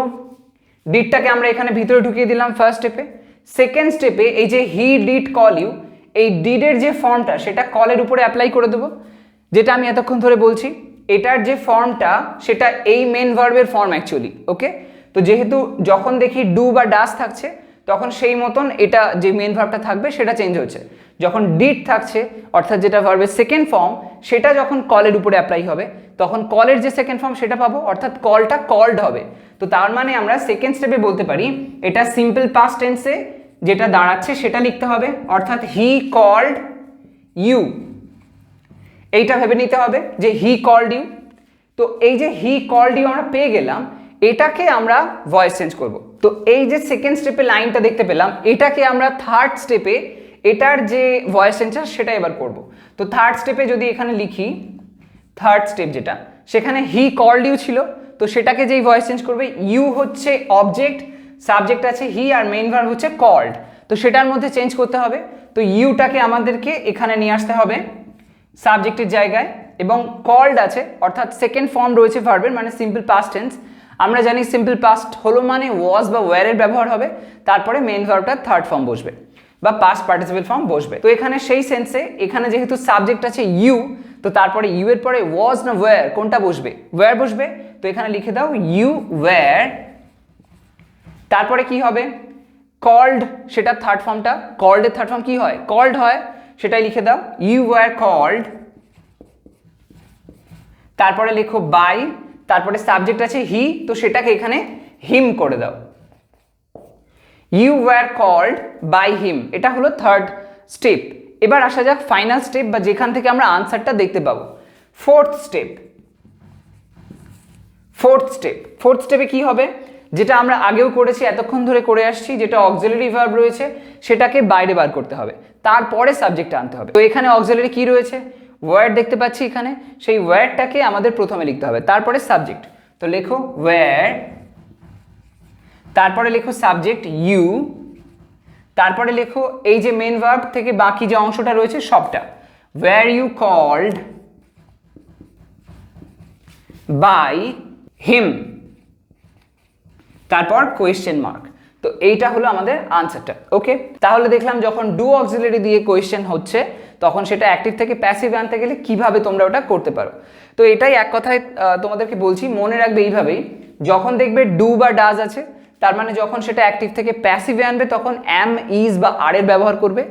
ডিডটাকে আমরা এখানে ভিতরে ঢুকিয়ে দিলাম ফার্স্ট স্টেপে। সেকেন্ড স্টেপে এই যে হি ডিড কল ইউ, এই ডিডের যে ফর্মটা সেটা কলের উপরে অ্যাপ্লাই করে দেবো, যেটা আমি এতক্ষণ ধরে বলছি এটার যে ফর্মটা সেটা এই মেন ভার্বের ফর্ম অ্যাকচুয়ালি। ওকে, তো যেহেতু যখন দেখি ডু বা ডাস থাকছে তখন সেই মতন এটা যে মেন ভার্বটা থাকবে সেটা চেঞ্জ হচ্ছে। যখন ডিড থাকছে অর্থাৎ যেটা ভার্বের সেকেন্ড ফর্ম সেটা যখন কলের উপরে অ্যাপ্লাই হবে তখন কলের যে সেকেন্ড ফর্ম সেটা পাবো, অর্থাৎ কলটা কল্ড হবে। তো তার মানে আমরা সেকেন্ড স্টেপে বলতে পারি এটা সিম্পল পাস্ট টেন্সে যেটা দাঁড়াচ্ছে সেটা লিখতে হবে, অর্থাৎ হি কল্ড ইউ। এইটা ভেবে নিতে হবে যে হি কল্ড ইউ। তো এই যে হি কল্ড ইউ আমরা পেয়ে গেলাম, এটাকে আমরা ভয়েস চেঞ্জ করব। তো এই যে সেকেন্ড স্টেপে লাইনটা দেখতে পেলাম এটাকে আমরা থার্ড স্টেপে এটার যে ভয়েস চেঞ্জটা সেটা এবার করব। তো থার্ড স্টেপে যদি এখানে লিখি, থার্ড স্টেপ যেটা সেখানে হি কল্ড ইউ ছিল, তো সেটাকে যেই ভয়েস চেঞ্জ করবে, ইউ হচ্ছে অবজেক্ট, সাবজেক্ট আছে হি, আর মেইন ভার্ব হচ্ছে কল্ড, তো সেটার মধ্যে চেঞ্জ করতে হবে। তো ইউটাকে আমাদেরকে এখানে নিয়ে আসতে হবে সাবজেক্টের জায়গায়, এবং কল্ড আছে অর্থাৎ সেকেন্ড ফর্ম রয়েছে ভার্বের, মানে সিম্পল পাস্ট টেন্স। আমরা জানি সিম্পল পাস্ট হলো মানে ওয়াজ বা ওয়্যারের ব্যবহার হবে, তারপরে মেইন ভার্বটার থার্ড ফর্ম বসবে বা পাস্ট পার্টিসিপেল ফর্ম বসবে। তো এখানে সেই সেন্সে এখানে যেহেতু সাবজেক্ট আছে ইউ, তো তারপরে ইউ এর পরে ওয়াজ না ওয়্যার কোনটা বসবে? ওয়্যার বসবে। তো এখানে লিখে দাও ইউ ওয়্যার, তারপরে কি হবে? কল্ড, সেটা থার্ড ফর্মটা, কল্ডের থার্ড ফর্ম কি হয়? কল্ড হয়, সেটাই লিখে দাও ইউ ওয়্যার কল্ড। তারপরে লেখো বাই, তারপরে সাবজেক্ট আছে হি, তো সেটাকে এখানে হিম করে দাও, you were called by him. এটা হলো থার্ড স্টেপ। এবার আসা যাক ফাইনাল স্টেপ বা যেখান থেকে আমরা আনসারটা দেখতে পাবো, ফোর্থ স্টেপ। ফোর্থ স্টেপে কি হবে? যেটা আমরা আগেও করেছি, এতক্ষণ ধরে করে আসছি, যেটা অক্সিলারি ভার্ব রয়েছে সেটাকে বাইরে বার করতে হবে, তারপরে সাবজেক্টটা আনতে হবে। তো এখানে অক্সিলারি কি রয়েছে? ওয়ার্ড দেখতে পাচ্ছি এখানে, সেই ওয়ার্ডটাকে আমাদের প্রথমে লিখতে হবে, তারপরে সাবজেক্ট। তো লেখো ওয়্যার, তারপরে লেখো সাবজেক্ট ইউ, তারপরে লেখো এই যে মেন ভার্ব থেকে বাকি যে অংশটা রয়েছে সবটা, were you called by him, তারপর কোয়েশ্চেন মার্ক। তো এইটা হলো আমাদের আনসারটা। ওকে, তাহলে দেখলাম যখন ডু অক্সিলারি দিয়ে কোয়েশ্চেন হচ্ছে তখন সেটা অ্যাক্টিভ থেকে প্যাসিভ আনতে গেলে কিভাবে তোমরা ওটা করতে পারো। তো এটাই এক কথায় তোমাদেরকে বলছি, মনে রাখবে এইভাবেই, যখন দেখবে ডু বা ডাজ আছে তার মানে যখন সেটা অ্যাক্টিভ থেকে প্যাসিভে আনবে তখন অ্যাম, ইজ বা আর এর ব্যবহার করবে,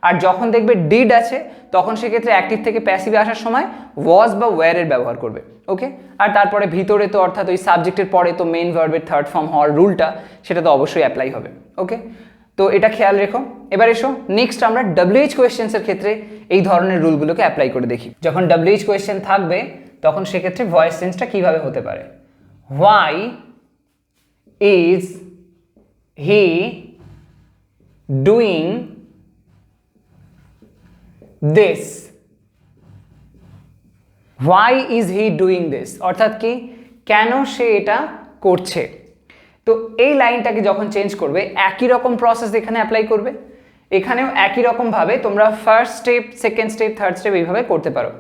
আর যখন দেখবে ডিড আছে তখন সেক্ষেত্রে অ্যাক্টিভ থেকে প্যাসিভে আসার সময় ওয়াজ বা ওয়্যারের ব্যবহার করবে। ওকে, আর তারপরে ভিতরে তো অর্থাৎ ওই সাবজেক্টের পরে তো মেইন ভার্বের থার্ড ফর্ম হওয়ার রুলটা সেটা তো অবশ্যই অ্যাপ্লাই হবে। ওকে, তো এটা খেয়াল রেখো। এবার এসো নেক্সট আমরা WH কোয়েশ্চেন্সের ক্ষেত্রে এই ধরনের রুলগুলোকে অ্যাপ্লাই করে দেখি। যখন WH কোয়েশ্চেন থাকবে তখন সেক্ষেত্রে ভয়েস চেঞ্জটা কিভাবে হতে পারে। Why is he doing this? Why is he doing this অর্থাৎ কি, কেন সে এটা করছে। তো এই লাইনটাকে যখন চেঞ্জ করবে একই রকম প্রসেস এখানে অ্যাপ্লাই করবে, এখানেও একই রকমভাবে তোমরা first step, second step, third step এইভাবে করতে পারো।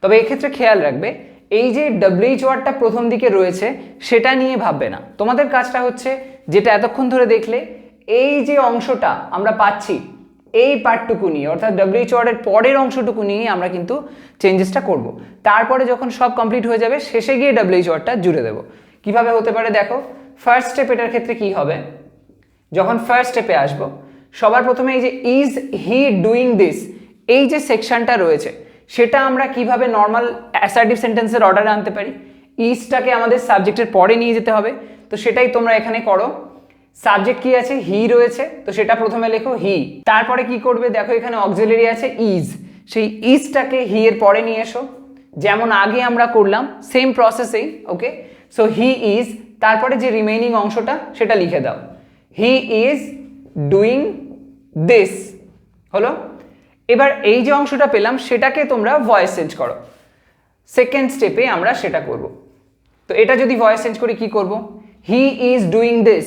তবে এক্ষেত্রে খেয়াল রাখবে এই যে WH ওয়ার্ডটা প্রথম দিকে রয়েছে সেটা নিয়ে ভাববে না, তোমাদের কাজটা হচ্ছে যেটা এতক্ষণ ধরে দেখলে এই যে অংশটা আমরা পাচ্ছি এই পার্টটুকু নিয়ে, অর্থাৎ WH ওয়ার্ডের পরের অংশটুকু নিয়ে আমরা কিন্তু চেঞ্জেসটা করব। তারপরে যখন সব কমপ্লিট হয়ে যাবে শেষে গিয়ে WH ওয়ার্ডটা জুড়ে দেবো। কিভাবে হতে পারে দেখো, ফার্স্ট স্টেপ এটার ক্ষেত্রে কি হবে, যখন ফার্স্ট স্টেপে আসবো সবার প্রথমে এই যে ইজ হি ডুইং দিস এই যে সেকশনটা রয়েছে সেটা আমরা কিভাবে নর্মাল অ্যাসার্টিভ সেন্টেন্সের অর্ডারে আনতে পারি। ইজটাকে আমাদের সাবজেক্টের পরে নিয়ে যেতে হবে, তো সেটাই তোমরা এখানে করো। সাবজেক্ট কি আছে? হি রয়েছে, তো সেটা প্রথমে লেখো হি। তারপরে কি করবে দেখো, এখানে অক্সিলারি আছে ইজ, সেই ইজটাকে হি এর পরে নিয়ে এসো, যেমন আগে আমরা করলাম সেম প্রসেসেই। ওকে, সো হি ইজ, তারপরে যে রিমেইনিং অংশটা সেটা লিখে দাও, হি ইজ ডুইং দিস। হলো, এবার এই যে অংশটা পেলাম সেটাকে তোমরা ভয়েস চেঞ্জ করো। সেকেন্ড স্টেপে আমরা সেটা করব। তো এটা যদি ভয়েস চেঞ্জ করি কি করব, হি ইজ ডুইং দিস,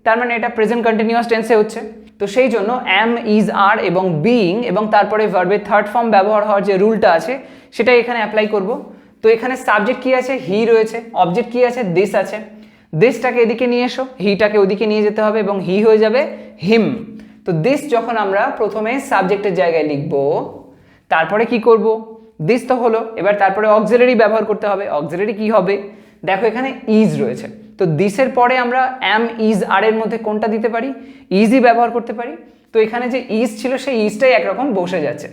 তার মানে এটা প্রেজেন্ট কন্টিনিউয়াস টেন্সে হচ্ছে, তো সেই জন্য অ্যাম, ইজ, আর এবং বিইং এবং তারপরে ভার্বের থার্ড ফর্ম ব্যবহার হওয়ার যে রুলটা আছে সেটা এখানে অ্যাপ্লাই করব। তো এখানে সাবজেক্ট কি আছে? হি রয়েছে, অবজেক্ট কি আছে? দিস আছে, দিসটাকে এদিকে নিয়ে এসো, হিটাকে ওদিকে নিয়ে যেতে হবে এবং হি হয়ে যাবে হিম। তো দিস যখন আমরা প্রথমে সাবজেক্টের জায়গায় লিখব, তারপরে কি করব, দিস তো হলো, এবার তারপরে অক্সিলারি ব্যবহার করতে হবে। অক্সিলারি কি হবে, দেখো এখানে ইজ রয়েছে, তো দিসের পরে আমরা অ্যাম, ইজ, আর এর মধ্যে কোনটা দিতে পারি, ইজই ব্যবহার করতে পারি। তো এখানে যে ইজ ছিল সেই ইজটাই একরকম বসে যাচ্ছে,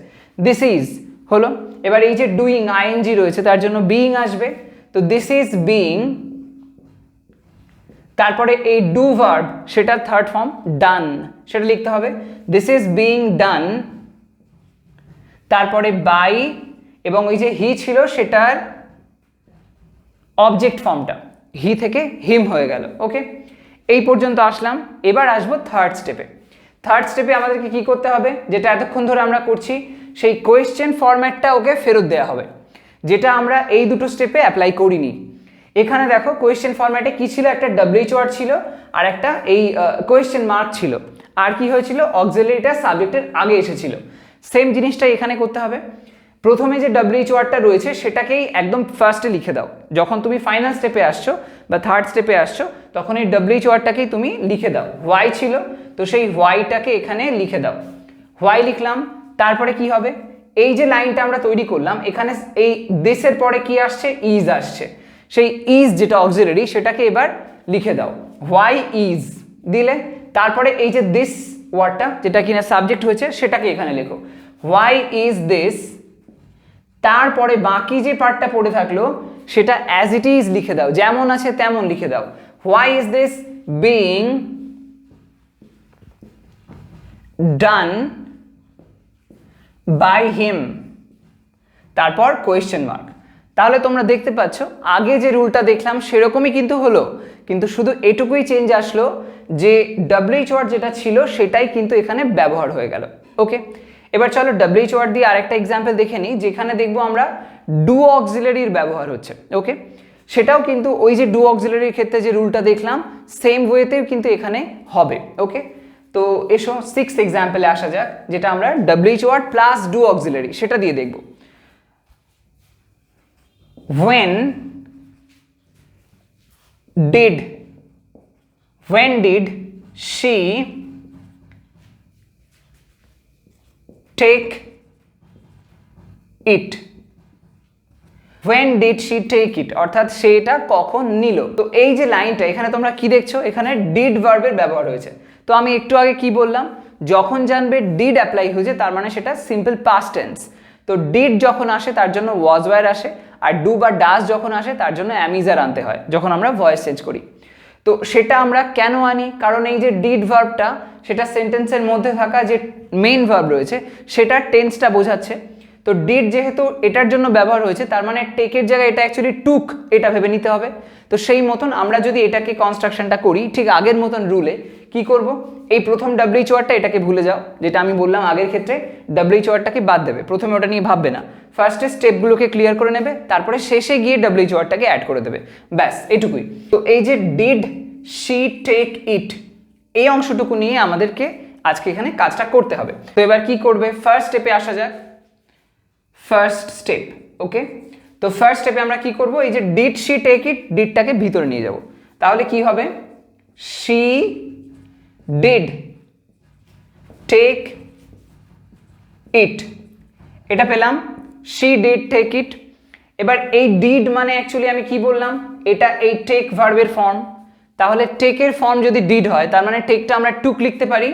দিস ইজ হলো। এবার এই যে ডুইং, আইএনজি রয়েছে, তার জন্য বিইং আসবে, তো দিস ইজ বিইং। তারপরে এই ডু ভার্ব, সেটার থার্ড ফর্ম ডান, সেটা লিখতে হবে, দিস ইজ বিইং ডান। তারপরে বাই, এবং ওই যে হি ছিল সেটার অবজেক্ট ফর্মটা হি থেকে হিম হয়ে গেল। ওকে, এই পর্যন্ত আসলাম। এবার আসবো থার্ড স্টেপে। থার্ড স্টেপে আমাদেরকে কি করতে হবে, যেটা এতক্ষণ ধরে আমরা করছি, সেই কোয়েশ্চেন ফরম্যাটটা ওকে ফেরত দেওয়া হবে, যেটা আমরা এই দুটো স্টেপে অ্যাপ্লাই করিনি। এখানে দেখো কোয়েশ্চেন ফরম্যাটে কি ছিল, একটা ডব্লিউএইচ ওয়ার্ড ছিল আর একটা এই কোয়েশ্চেন মার্ক ছিল, আর কি হয়েছিল, অক্সিলারিটা সাবজেক্টের আগে এসেছিল। সেম জিনিসটাই এখানে করতে হবে। প্রথমে যে ডব্লিউএইচ ওয়ার্ডটা রয়েছে সেটাকেই একদম ফার্স্টে লিখে দাও। যখন তুমি ফাইনাল স্টেপে আসছো বা থার্ড স্টেপে আসছো, তখন এই ডব্লিউএইচ ওয়ার্ডটাকেই তুমি লিখে দাও। হোয়াই ছিল, তো সেই হোয়াইটাকে এখানে লিখে দাও। হোয়াই লিখলাম, তারপরে কি হবে, এই যে লাইনটা আমরা তৈরি করলাম, এখানে এই দিসের পরে কি আসছে, ইজ আসছে, সেই ইজ যেটা অক্সিলারি সেটাকে এবার লিখে দাও। হোয়াই ইজ দিলে, তারপরে এই যে দিস ওয়ার্ডটা যেটা কিনা সাবজেক্ট হয়েছে সেটাকে এখানে লেখো, হোয়াই ইজ দিস। তারপরে বাকি যে পার্টটা পড়ে থাকলো সেটা অ্যাজ ইট ইজ লিখে দাও, যেমন আছে তেমন লিখে দাও। Why is this being done by him, তারপর কোয়েশ্চেন মার্ক। তাহলে তোমরা দেখতে পাচ্ছ আগে যে রুলটা দেখলাম সেরকমই কিন্তু হলো, কিন্তু শুধু এটুকুই চেঞ্জ আসলো যে ডব্লিউএইচ ওয়ার্ড যেটা ছিল সেটাই কিন্তু এখানে ব্যবহার হয়ে গেল। ওকে, এবার চলো ডব্লিউএইচ ওয়ার্ড দিয়ে আরেকটা এক্সাম্পল দেখে নিই, যেখানে দেখবো আমরা ডু অক্সিলারির ব্যবহার হচ্ছে। ওকে, সেটাও কিন্তু ওই যে ডু অক্সিলারির ক্ষেত্রে যে রুলটা দেখলাম সেম ওয়েতেও কিন্তু এখানে হবে। ওকে, তো এসো সিক্স এক্সাম্পলে আসা যাক, যেটা আমরা WH word plus do auxiliary সেটা দিয়ে দেখব। when did she take it, when did she take it অর্থাৎ সেটা কখন নিল। তো এই যে লাইনটা এখানে তোমরা কি দেখছো, এখানে ডিড ভার্বের ব্যবহার হয়েছে। তো আমি একটু আগে কি বললাম, যখন জানবে ডিড অ্যাপ্লাই হয়েছে তার মানে সেটা সিম্পল পাস্ট টেন্স। তো ডিড যখন আসে তার জন্য ওয়াজ ওয়্যার আসে, আর ডু বা ডাজ যখন আসে তার জন্য অ্যামিজার আনতে হয় যখন আমরা ভয়েস চেঞ্জ করি। তো সেটা আমরা কেন আনি, কারণ এই যে ডিড ভার্বটা সেটা সেন্টেন্সের মধ্যে থাকা যে মেইন ভার্ব রয়েছে সেটার টেন্সটা বোঝাচ্ছে। তো ডিড যেহেতু এটার জন্য ব্যবহার হয়েছে তার মানে টেকের জায়গায় এটা অ্যাকচুয়ালি টুক, এটা ভেবে নিতে হবে। তো সেই মতন আমরা যদি এটাকে কনস্ট্রাকশনটা করি ঠিক আগের মতন রুলে, কি করব, এই প্রথম ডব্লিউএইচ ওয়ার্ডটা এটাকে ভুলে যাও, যেটা আমি বললাম আগের ক্ষেত্রে ডব্লিউএইচ ওয়ার্ডটাকে বাদ দেবে, প্রথমে ওটা নিয়ে ভাববে না, ফার্স্টে স্টেপগুলোকে ক্লিয়ার করে নেবে, তারপরে শেষে গিয়ে ডব্লিউএইচ ওয়ার্ডটাকে অ্যাড করে দেবে, ব্যাস এটুকুই। তো এই যে ডিড শি টেক ইট, এই অংশটুকু নিয়ে আমাদেরকে আজকে এখানে কাজটা করতে হবে। তো এবার কি করবে, ফার্স্ট স্টেপে আসা যাক। ফার্স্ট স্টেপ, ওকে, তো ফার্স্ট স্টেপে আমরা কি করব, এই যে ডিড শি টেক ইট, ডিডটাকে ভিতরে নিয়ে যাব, তাহলে কি হবে, শি ডিড টেক ইট, এটা পেলাম, শি ডিড টেক ইট। এবার এই ডিড মানে অ্যাকচুয়ালি আমি কি বললাম, এটা এই টেক ভার্বের ফর্ম, তাহলে টেকের ফর্ম যদি ডিড হয় তার মানে টেকটা আমরা টুক লিখতে পারি।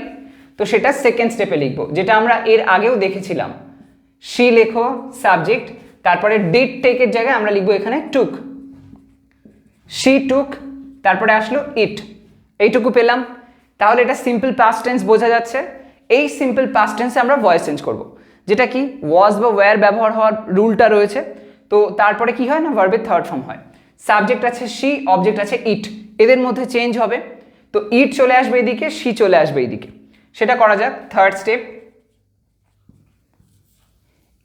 তো সেটা সেকেন্ড স্টেপে লিখবো, যেটা আমরা এর আগেও দেখেছিলাম। শি লেখো সাবজেক্ট, তারপরে ডিড টেকের জায়গায় আমরা লিখবো এখানে টুক, শি টুক, তারপরে আসলো ইট, এইটুকু পেলাম। তাহলে এটা সিম্পল পাস্ট টেন্স বোঝা যাচ্ছে। এই সিম্পল পাস্ট টেন্সে আমরা ভয়েস চেঞ্জ করব, যেটা কি ওয়াজ বা ওয়্যার ব্যবহার হওয়ার রুলটা রয়েছে। তো তারপরে কি হয় না, ভার্বের থার্ড ফর্ম হয়, সাবজেক্ট আছে শি, অবজেক্ট আছে ইট, এদের মধ্যে চেঞ্জ হবে। তো ইট চলে আসবে এইদিকে, শি চলে আসবে এইদিকে, সেটা করা যাক। থার্ড স্টেপ,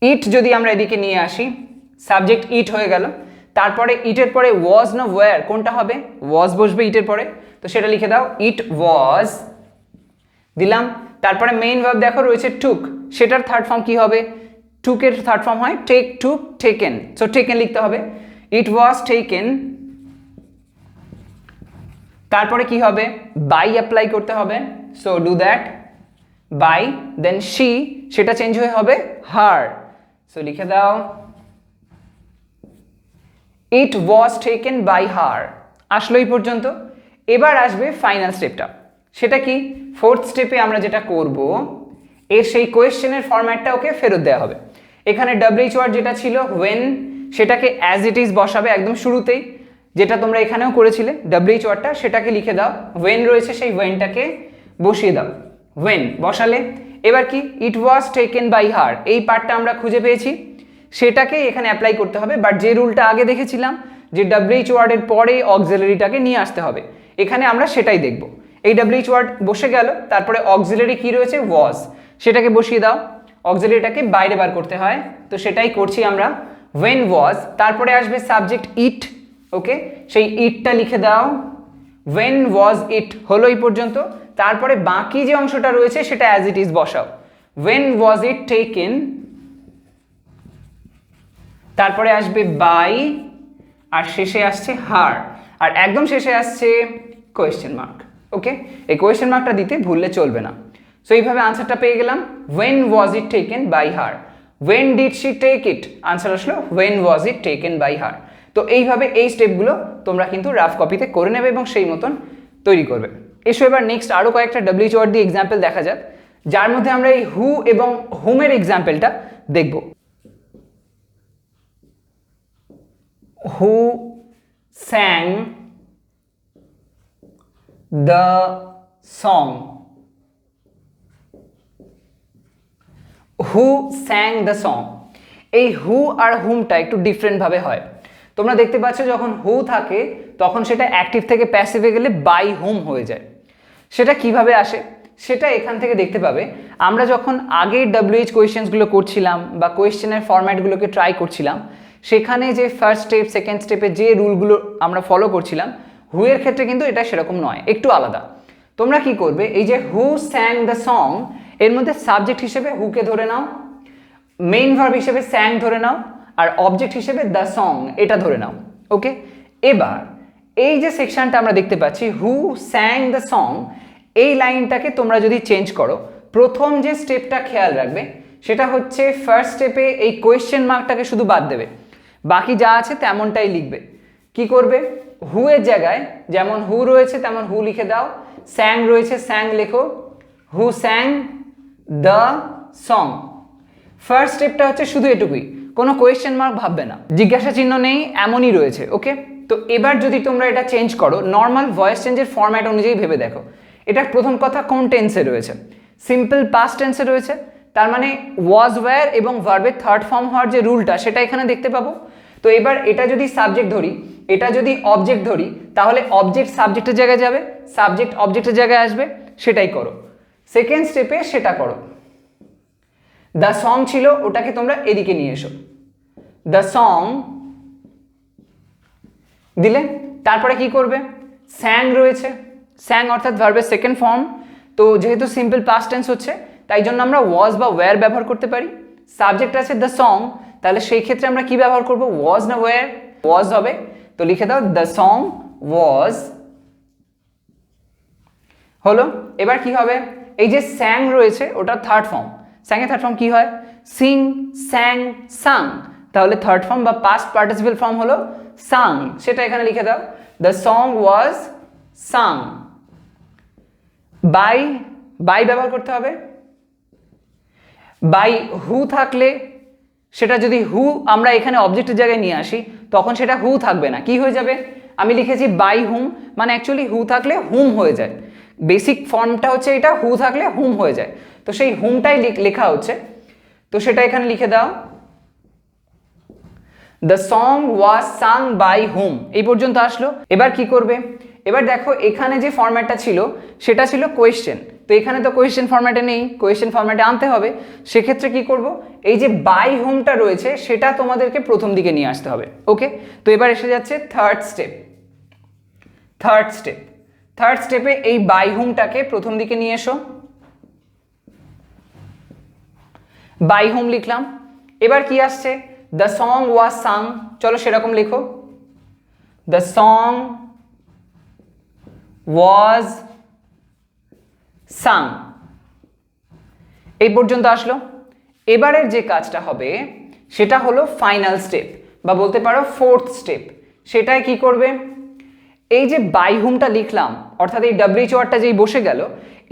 ইট যদি আমরা এদিকে নিয়ে আসি, সাবজেক্ট ইট হয়ে গেল, তারপরে ইটের পরে ওয়াজ না ওয়্যার কোনটা হবে, ওয়াজ বসবে ইটের পরে, তো সেটা লিখে দাও, ইট ওয়াজ দিলাম। তারপরে মেইন ভার্ব দেখো রয়েছে টুক, সেটার থার্ড ফর্ম কি হবে, টুকের থার্ড ফর্ম হয় টেক, টুক, টেকেন, সো টেকেন লিখতে হবে, ইট ওয়াজ টেকেন। তারপরে কি হবে, বাই অ্যাপ্লাই করতে হবে, so do that, by then she, সেটা চেঞ্জ হয়ে হবে হার। সো লিখে দাও ইট ওয়াজ টেকেন বাই হার। আসলো এই পর্যন্ত। এবার আসবে ফাইনাল স্টেপটা, সেটা কি? ফোর্থ স্টেপে আমরা যেটা করব, এর সেই কোয়েশ্চেনের ফরম্যাটটা ওকে ফেরত দেওয়া হবে। এখানে WH ওয়ার্ড যেটা ছিল ওয়েন, সেটাকে অ্যাজ ইট ইজ বসাবে একদম শুরুতেই, যেটা তোমরা এখানেও করেছিলে। WH ওয়ার্ডটা সেটাকে লিখে দাও, ওয়েন রয়েছে সেই ওয়েনটাকে বসিয়ে দাও, ওয়েন বসালে। এবার কি? ইট ওয়াজ টেকেন বাই হার, এই পার্টটা আমরা খুঁজে পেয়েছি, সেটাকে এখানে অ্যাপ্লাই করতে হবে। বাট যে রুলটা আগে দেখেছিলাম যে WH ওয়ার্ডের পরে অক্সিলারিটাকে নিয়ে আসতে হবে, এখানে আমরা সেটাই দেখব। এই WH ওয়ার্ড বসে গেল, তারপরে অক্সিলারি কি রয়েছে? ওয়াজ, সেটাকে বসিয়ে দাও। অক্সিলারিটাকে বাইরে বার করতে হয়, তো সেটাই করছি আমরা। ওয়েন ওয়াজ, তারপরে আসবে সাবজেক্ট ইট, ওকে, সেই ইটটা লিখে দাও। ওয়েন ওয়াজ ইট হলো এই পর্যন্ত। তারপরে বাকি যে অংশটা রয়েছে সেটা অ্যাজ ইট ইজ বসাও। ওয়েন ওয়াজ ইট টেকেন, তারপরে আসবে বাই, আর শেষে আসছে হার, আর একদম শেষে আসছে কোয়েশ্চেন মার্ক। ওকে, এই কোয়েশ্চেন মার্কটা দিতে ভুললে চলবে না। সো এইভাবে আনসারটা পেয়ে গেলাম, when was it taken by her. When did she take it, answer আসলো when was it taken by her. তো এইভাবে এই স্টেপগুলো তোমরা কিন্তু রাফ কপিতে করে নেবে এবং সেই মতন তৈরি করবে। এসো এবার নেক্সট আরও কয়েকটা WH ওয়ার্ড দিয়ে এক্সাম্পল দেখা যাক, যার মধ্যে আমরা এই হু এবং হুমের এক্সাম্পলটা দেখব। Who sang the song? Who sang the song? এই হু আর হুমটা একটু ডিফারেন্ট ভাবে হয়। তোমরা দেখতে পাচ্ছ যখন হু থাকে তখন সেটা অ্যাক্টিভ থেকে প্যাসিভে গেলে বাই হুম হয়ে যায়। সেটা কিভাবে আসে সেটা এখান থেকে দেখতে পাবে। আমরা যখন আগের WH কোয়েশ্চেন্সগুলো করছিলাম বা কোয়েশ্চেনের ফরম্যাটগুলোকে ট্রাই করছিলাম, সেখানে যে ফার্স্ট স্টেপ সেকেন্ড স্টেপে যে রুলগুলো আমরা ফলো করছিলাম, হুয়ের ক্ষেত্রে কিন্তু এটা সেরকম নয়, একটু আলাদা। তোমরা কি করবে, এই যে হু স্যাং দ্য সং, এর মধ্যে সাবজেক্ট হিসেবে হুকে ধরে নাও, মেইন ভার্ব হিসেবে স্যাং ধরে নাও, আর অবজেক্ট হিসেবে দ্য সং এটা ধরে নাও। ওকে, এবার এই যে সেকশনটা আমরা দেখতে পাচ্ছি হু স্যাং দ্য সং, এই লাইনটাকে তোমরা যদি চেঞ্জ করো, প্রথম যে স্টেপটা খেয়াল রাখবে সেটা হচ্ছে ফার্স্ট স্টেপে এই কোয়েশ্চেন মার্কটাকে শুধু বাদ দেবে, বাকি যা আছে তেমনটাই লিখবে। কি করবে, হু এর জায়গায় যেমন হু রয়েছে তেমন হু লিখে দাও, স্যাং রয়েছে স্যাং লেখো, হু স্যাং দ্য সং। ফার্স্ট স্টেপটা হচ্ছে শুধু এটুকুই, কোনো কোয়েশ্চেন মার্ক ভাববে না, জিজ্ঞাসা চিহ্ন নেই, এমনই রয়েছে। ওকে, তো এবার যদি তোমরা এটা চেঞ্জ করো, নর্মাল ভয়েস চেঞ্জের ফরম্যাট অনুযায়ী ভেবে দেখো, এটা প্রথম কথা কোন টেন্সে রয়েছে? সিম্পল পাস্ট টেন্সে রয়েছে, তার মানে ওয়াজ ওয়্যার এবং ভার্বের থার্ড ফর্ম হওয়ার যে রুলটা সেটা এখানে দেখতে পাবো। তো এবার এটা যদি সাবজেক্ট ধরি, এটা যদি অবজেক্ট ধরি, তাহলে অবজেক্ট সাবজেক্টের জায়গায় যাবে, সাবজেক্ট অবজেক্টের জায়গায় আসবে, সেটাই করো। সেকেন্ড স্টেপে সেটা করো। দ্য সং ছিল, ওটাকে তোমরা এদিকে নিয়ে এসো, দ্য সং দিলে। তারপরে কি করবে, স্যাং রয়েছে, স্যাং অর্থাৎ ভার্বের সেকেন্ড ফর্ম, তো যেহেতু সিম্পল পাস্ট টেন্স হচ্ছে তাই জন্য আমরা ওয়াজ বা ওয়্যার ব্যবহার করতে পারি। সাবজেক্ট আছে দ্য সং, তাহলে সেই ক্ষেত্রে আমরা কি ব্যবহার করব, ওয়াজ না ওয়্যার? ওয়াজ হবে, তো লিখে দাও দ্য সং ওয়াজ। হলো, এবার কি হবে, এই যে স্যাং রয়েছে ওটা থার্ড ফর্ম, স্যাংয়ের থার্ড ফর্ম কি হয়? সিং, স্যাং, সাং, তাহলে থার্ড ফর্ম বা পাস্ট পার্টিসিপল ফর্ম হলো সাং, সেটা এখানে লিখে দাও, the song was sung. By, by ব্যবহার করতে হবে। বাই হু থাকলে সেটা যদি হু আমরা এখানে অবজেক্টের জায়গায় নিয়ে আসি তখন সেটা হু থাকবে না, কি হয়ে যাবে? আমি লিখেছি বাই হুম, মানে অ্যাকচুয়ালি হু থাকলে হুম হয়ে যায়, বেসিক ফর্মটা হচ্ছে এটা, হু থাকলে হুম হয়ে যায়, তো সেই হুমটাই লেখা হচ্ছে, তো সেটা এখানে লিখে দাও, the song was sung by whom. এই পর্যন্ত আসলো। এবার কি করবে, এবার দেখো এখানে যে ফরম্যাটটা ছিল সেটা ছিল কোয়েশ্চেন, তো এখানে তো কোয়েশ্চেন ফরম্যাটে নেই, কোয়েশ্চেন ফরম্যাটে আনতে হবে। সেক্ষেত্রে কি করব, এই যে বাই হোমটা রয়েছে সেটা তোমাদেরকে প্রথম দিকে নিয়ে আসতে হবে। ওকে, তো এবার এসে যাচ্ছে থার্ড স্টেপ। থার্ড স্টেপে এই বাই হোমটাকে প্রথম দিকে নিয়ে এসো, বাই হোম লিখলাম। এবার কি আসছে, দ্য সং ওয়াজ সাং, চলো সেরকম লেখো, দ্য সং ওয়াজ সাং। এই পর্যন্ত আসলো। এবারের যে কাজটা হবে সেটা হলো ফাইনাল স্টেপ বা বলতে পারো ফোর্থ স্টেপ। সেটাই কি করবে, এই যে বাই হুমটা লিখলাম অর্থাৎ এই ডাব্লিউএইচ ওয়ার্ডটা যেই বসে গেল,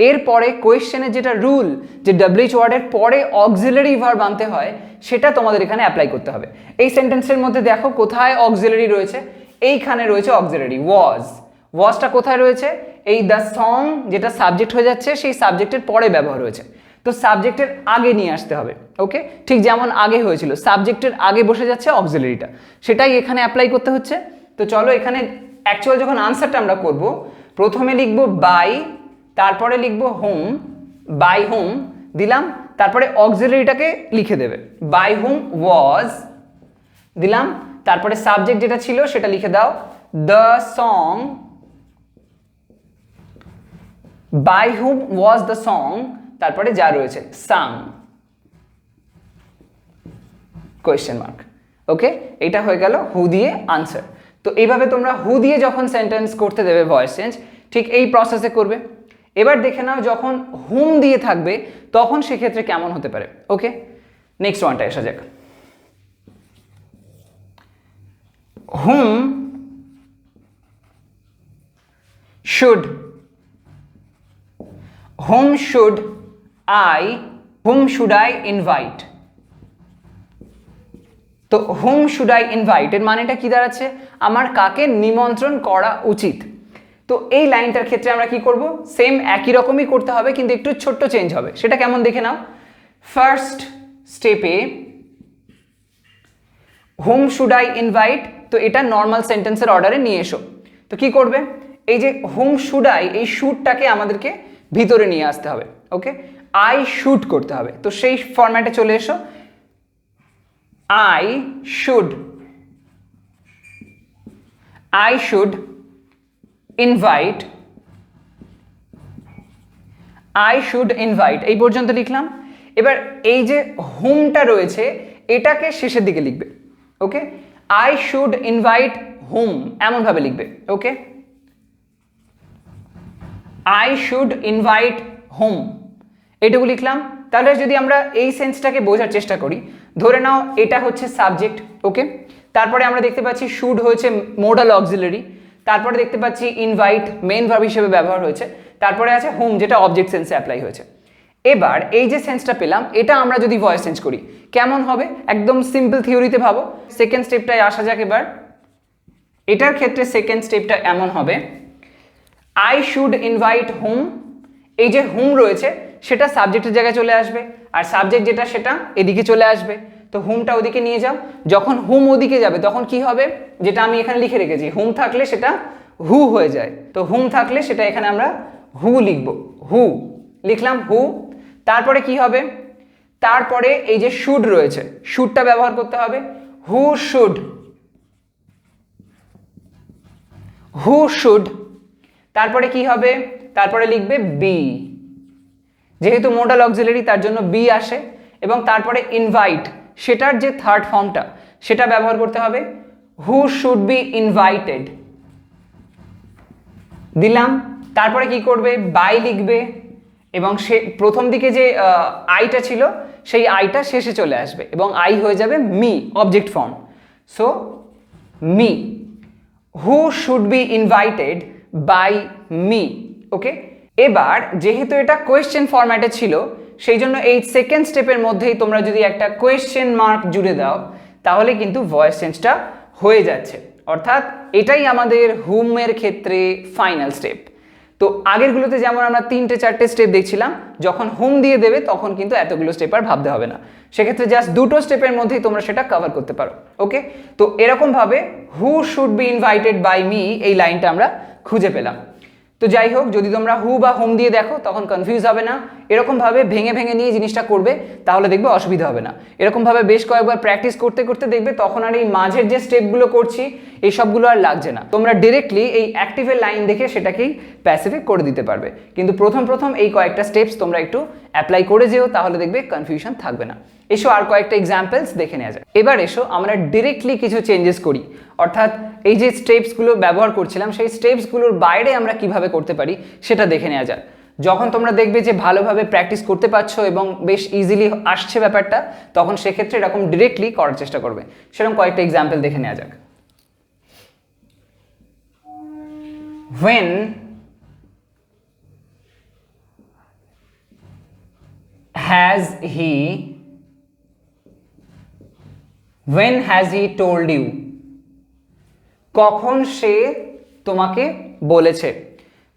এরপরে কোয়েশ্চেনের যেটা রুল যে ডাব্লিউএইচ ওয়ার্ডের পরে অক্সিলারি ভার্ব আনতে হয় সেটা তোমাদের এখানে অ্যাপ্লাই করতে হবে। এই সেন্টেন্সের মধ্যে দেখো কোথায় অক্সিলারি রয়েছে, এইখানে রয়েছে অক্সিলারি ওয়াজটা কোথায় রয়েছে, এই দ্য সং যেটা সাবজেক্ট হয়ে যাচ্ছে সেই সাবজেক্টের পরে ব্যবহার হয়েছে, তো সাবজেক্টের আগে নিয়ে আসতে হবে। ওকে, ঠিক যেমন আগে হয়েছিল সাবজেক্টের আগে বসে যাচ্ছে অক্সিলারিটা, সেটাই এখানে অ্যাপ্লাই করতে হচ্ছে। তো চলো এখানে অ্যাকচুয়াল যখন আনসারটা আমরা করব, প্রথমে লিখবো বাই, তারপরে লিখবো হোম, বাই হোম দিলাম, তারপরে অক্সিলারিটাকে লিখে দেবে, বাই হোম ওয়াজ দিলাম, তারপরে সাবজেক্ট যেটা ছিল সেটা লিখে দাও, the song, by whom was the song, তারপরে যা রয়েছে সাং কোয়েশ্চেন মার্ক। ওকে, এটা হয়ে গেল হু দিয়ে আনসার। তো এইভাবে তোমরা হু দিয়ে যখন সেন্টেন্স করতে দেবে ভয়েস চেঞ্জ, ঠিক এই প্রসেসে করবে। এবার দেখে নাও যখন হুম দিয়ে থাকবে তখন সেক্ষেত্রে কেমন হতে পারে। ওকে, নেক্সট ওয়ানটা এসে যাক। হুম should, whom should I invite? তো whom should I invite এর মানেটা কি দাঁড়াচ্ছে, আমার কাকে নিমন্ত্রণ করা উচিত। তো এই লাইনটার ক্ষেত্রে আমরা কি করব, সেম একই রকমই করতে হবে কিন্তু একটু ছোট্ট চেঞ্জ হবে। সেটা কেমন দেখে নাও। ফার্স্ট স্টেপে whom should I invite, তো এটা নর্মাল সেন্টেন্সের অর্ডারে নিয়ে এসো। তো কি করবে, এই যে whom should I, এই শুডটাকে আমাদেরকে ভিতরে নিয়ে আসতে হবে। ওকে, আই শুড করতে হবে, তো সেই ফরম্যাটে চলে এসো। I should invite, এই পর্যন্ত লিখলাম। এবার এই যে হুমটা রয়েছে এটাকে শেষের দিকে লিখবে। ওকে, I should invite whom এমন ভাবে লিখবে। ওকে, I should invite whom, এটুকু লিখলাম। তাহলে যদি আমরা এই সেন্সটাকে বোঝার চেষ্টা করি, ধরে নাও এটা হচ্ছে সাবজেক্ট। ওকে, তারপরে আমরা দেখতে পাচ্ছি শুড হয়েছে মোডাল অক্সিলারি, তারপরে দেখতে পাচ্ছি ইনভাইট মেইন ভার্ব হিসেবে ব্যবহার হয়েছে, তারপরে আছে হুম যেটা অবজেক্ট সেন্সে অ্যাপ্লাই হয়েছে। এবার এই যে সেন্সটা পেলাম এটা আমরা যদি ভয়েস চেঞ্জ করি কেমন হবে, একদম সিম্পল থিওরিতে ভাবো। সেকেন্ড স্টেপটায় আসা যাক এবার। এটার ক্ষেত্রে সেকেন্ড স্টেপটা এমন হবে, I should invite whom, এই যে হুম রয়েছে সেটা সাবজেক্টের জায়গায় চলে আসবে, আর সাবজেক্ট যেটা সেটা এদিকে চলে আসবে। তো হুমটা ওদিকে নিয়ে যাও, যখন হুম ওদিকে যাবে তখন কি হবে, যেটা আমি এখানে লিখে রেখেছি, হুম থাকলে সেটা হু হয়ে যায়, তো হুম থাকলে সেটা এখানে আমরা হু লিখব, হু লিখলাম হু। তারপরে কি হবে, তারপরে এই যে শুড রয়েছে শুডটা ব্যবহার করতে হবে, হু শুড। তারপরে কি হবে, তারপরে লিখবে বি, যেহেতু মোডাল অক্সিলারি তার জন্য বি আসে, এবং তারপরে ইনভাইট সেটার যে থার্ড ফর্মটা সেটা ব্যবহার করতে হবে, হু শুড বি ইনভাইটেড দিলাম। তারপরে কি করবে, বাই লিখবে, এবং সে প্রথম দিকে যে আইটা ছিল সেই আইটা শেষে চলে আসবে এবং আই হয়ে যাবে me object form. So me, who should be invited by me. Okay, এবার যেহেতু এটা কোয়েশ্চেন ফরম্যাটে ছিল সেই জন্য এই সেকেন্ড স্টেপের মধ্যেই তোমরা যদি একটা কোয়েশ্চেন মার্ক জুড়ে দাও তাহলে কিন্তু ভয়েস চেঞ্জটা হয়ে যাচ্ছে, অর্থাৎ এটাই আমাদের হুমের ক্ষেত্রে ফাইনাল স্টেপ। তো আগেরগুলোতে যেমন আমরা 3-4টে স্টেপ দেখছিলাম, যখন হুম দিয়ে দেবে তখন কিন্তু এতগুলো স্টেপ আর ভাবতে হবে না, সেক্ষেত্রে জাস্ট 2টো স্টেপের মধ্যেই তোমরা সেটা কভার করতে পারো। ওকে, তো এরকমভাবে who should be invited by me এই লাইনটা আমরা খুঁজে পেলাম। তো যাই হোক, যদি তোমরা হু বা হোম দিয়ে দেখো তখন কনফিউজ হবে না, এরকমভাবে ভেঙে ভেঙে নিয়ে জিনিসটা করবে তাহলে দেখবে অসুবিধা হবে না। এরকমভাবে বেশ কয়েকবার প্র্যাকটিস করতে করতে দেখবে তখন আর এই মাঝের যে স্টেপগুলো করছি এই সবগুলো আর লাগছে না, তোমরা ডিরেক্টলি এই অ্যাক্টিভের লাইন দেখে সেটাকেই প্যাসিফিক করে দিতে পারবে। কিন্তু প্রথম এই কয়েকটা স্টেপস তোমরা একটু অ্যাপ্লাই করে যেও, তাহলে দেখবে কনফিউশন থাকবে না। এসো আর কয়েকটা এক্সাম্পলস দেখে নেওয়া যায়। এবার এসো আমরা ডিরেক্টলি কিছু চেঞ্জেস করি, অর্থাৎ এই যে স্টেপসগুলো ব্যবহার করছিলাম সেই স্টেপসগুলোর বাইরে আমরা কিভাবে করতে পারি সেটা দেখে নেওয়া যায়। যখন তোমরা দেখবে যে ভালোভাবে প্র্যাকটিস করতে পারছো এবং বেশ ইজিলি আসছে ব্যাপারটা, তখন সেক্ষেত্রে এরকম ডিরেক্টলি করার চেষ্টা করবে। সেরকম কয়েকটা এক্সাম্পল দেখে নেওয়া যাক। When has he told you? কখন সে তোমাকে বলেছে।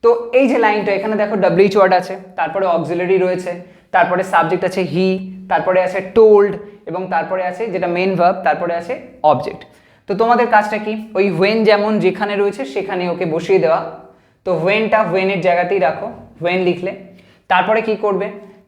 তো এই যে লাইনটা এখানে দেখো WH ওয়ার্ড আছে, তারপরে অক্সিলারি রয়েছে, তারপরে সাবজেক্ট আছে হি, তারপরে আছে টোল্ড এবং তারপরে আছে যেটা মেন ভার্ব, তারপরে আছে অবজেক্ট। তো তোমাদের কাজটা কি, ওই when যেমন যেখানে রয়েছে সেখানে ওকে বসিয়ে দেওয়া। তো whenটা whenএর জায়গাতেই রাখো, when লিখলে। তারপরে কি করবে,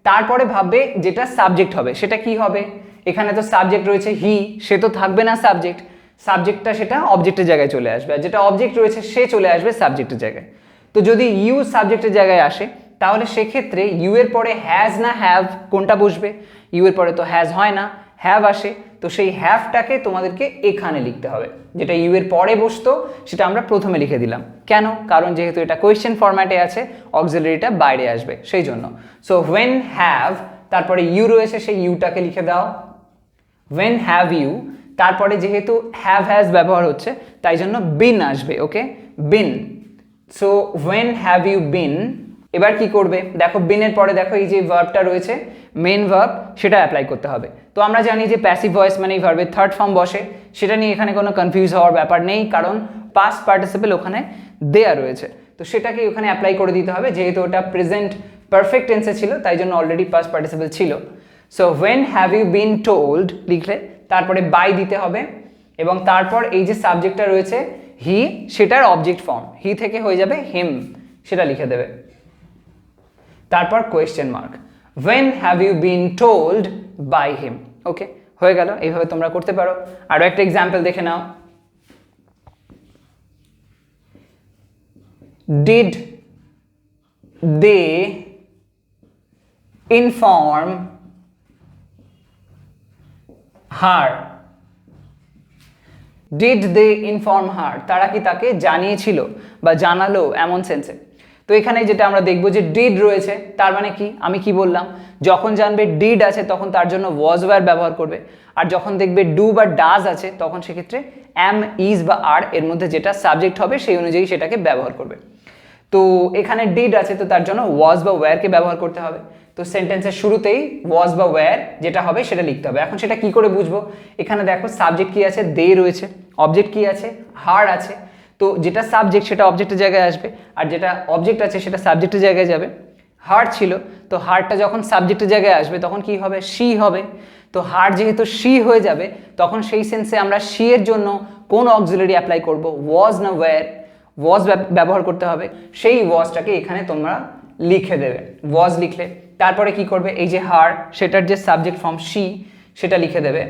তারপরে ভাববে যেটা সাবজেক্ট হবে সেটা কি হবে। এখানে তো সাবজেক্ট রয়েছে হি, সে তো থাকবে না সাবজেক্ট, সাবজেক্টটা সেটা অবজেক্টের জায়গায় চলে আসবে, আর যেটা অবজেক্ট রয়েছে সে চলে আসবে সাবজেক্টের জায়গায়। তো যদি ইউ সাবজেক্টের জায়গায় আসে তাহলে সেক্ষেত্রে ইউ এর পরে হ্যাজ না হ্যাভ কোনটা বসবে, ইউ এর পরে তো হ্যাজ হয় না, হ্যাভ আসে। তো সেই হ্যাভটাকে তোমাদেরকে এখানে লিখতে হবে, যেটা ইউ এর পরে বসতো সেটা আমরা প্রথমে লিখে দিলাম। কেন, কারণ যেহেতু এটা কোয়েশ্চেন ফরম্যাটে আছে, অক্সিলারিটা বাইরে আসবে সেই জন্য। সো when হ্যাভ, তারপরে ইউ রয়েছে সেই ইউটাকে লিখে দাও। when have you, তারপরে যেহেতু হ্যাভ হ্যাজ ব্যবহার হচ্ছে তাই জন্য বিন আসবে, okay, been. So when have you been, এবার কি করবে, দেখো বিনের পরে দেখো এই যে ভার্বটা রয়েছে মেন ভার্ব, সেটা অ্যাপ্লাই করতে হবে। তো আমরা জানি যে প্যাসিভ ভয়েস মানে এই ভার্বের থার্ড ফর্ম বসে, সেটা নিয়ে এখানে কোনো কনফিউজ হওয়ার ব্যাপার নেই, কারণ পাস্ট পার্টিসিপল ওখানে দেয়া রয়েছে। তো সেটাকে ওখানে অ্যাপ্লাই করে দিতে হবে, যেহেতু ওটা প্রেজেন্ট পারফেক্ট টেন্সে ছিল তাই জন্য অলরেডি পাস্ট পার্টিসিপল ছিল। So when have you been told লিখলে তারপরে বাই দিতে হবে, এবং তারপর এই যে সাবজেক্টটা রয়েছে হি, সেটার অবজেক্ট ফর্ম হি থেকে হয়ে যাবে হিম, সেটা লিখে দেবে। তারপর question mark, when have you been told by him, ওকে, হয়ে গেল। এইভাবে তোমরা করতে পারো। আরো একটা এক্সাম্পল দেখে নাও। did they inform her, did they inform her, তারা কি তাকে জানিয়েছিল বা জানালো এমন সেন্সে। তো এখানে যেটা আমরা দেখবো যে ডিড রয়েছে, তার মানে কি, আমি কি বললাম, যখন জানবে ডিড আছে তখন তার জন্য ওয়াজ ওয়্যার ব্যবহার করবে, আর যখন দেখবে ডু বা ডাজ আছে তখন সেক্ষেত্রে অ্যাম, ইজ বা আর এর মধ্যে যেটা সাবজেক্ট হবে সেই অনুযায়ী সেটাকে ব্যবহার করবে। তো এখানে ডিড আছে তো তার জন্য ওয়াজ বা ওয়্যারকে ব্যবহার করতে হবে। তো সেন্টেন্সের শুরুতেই ওয়াজ বা ওয়্যার যেটা হবে সেটা লিখতে হবে। এখন সেটা কি করে বুঝবো, এখানে দেখো সাবজেক্ট কি আছে, দে রয়েছে, অবজেক্ট কি আছে, হার আছে। তো যেটা সাবজেক্ট সেটা অবজেক্টের জায়গায় আসবে, আর যেটা অবজেক্ট আছে সেটা সাবজেক্টের জায়গায় যাবে। হার ছিল, তো হারটা যখন সাবজেক্টের জায়গায় আসবে তখন কি হবে, শি হবে। তো হার যেহেতু শি হয়ে যাবে তখন সেই সেন্সে আমরা শি এর জন্য কোন অক্সিলারি অ্যাপ্লাই করব, ওয়াজ না ওয়্যার, ওয়াজ ব্যবহার করতে হবে। সেই ওয়াজটাকে এখানে তোমরা লিখে দেবে, ওয়াজ লিখলে তারপরে কি করবে, এই যে হার সেটার যে সাবজেক্ট ফর্ম শি সেটা লিখে দেবে,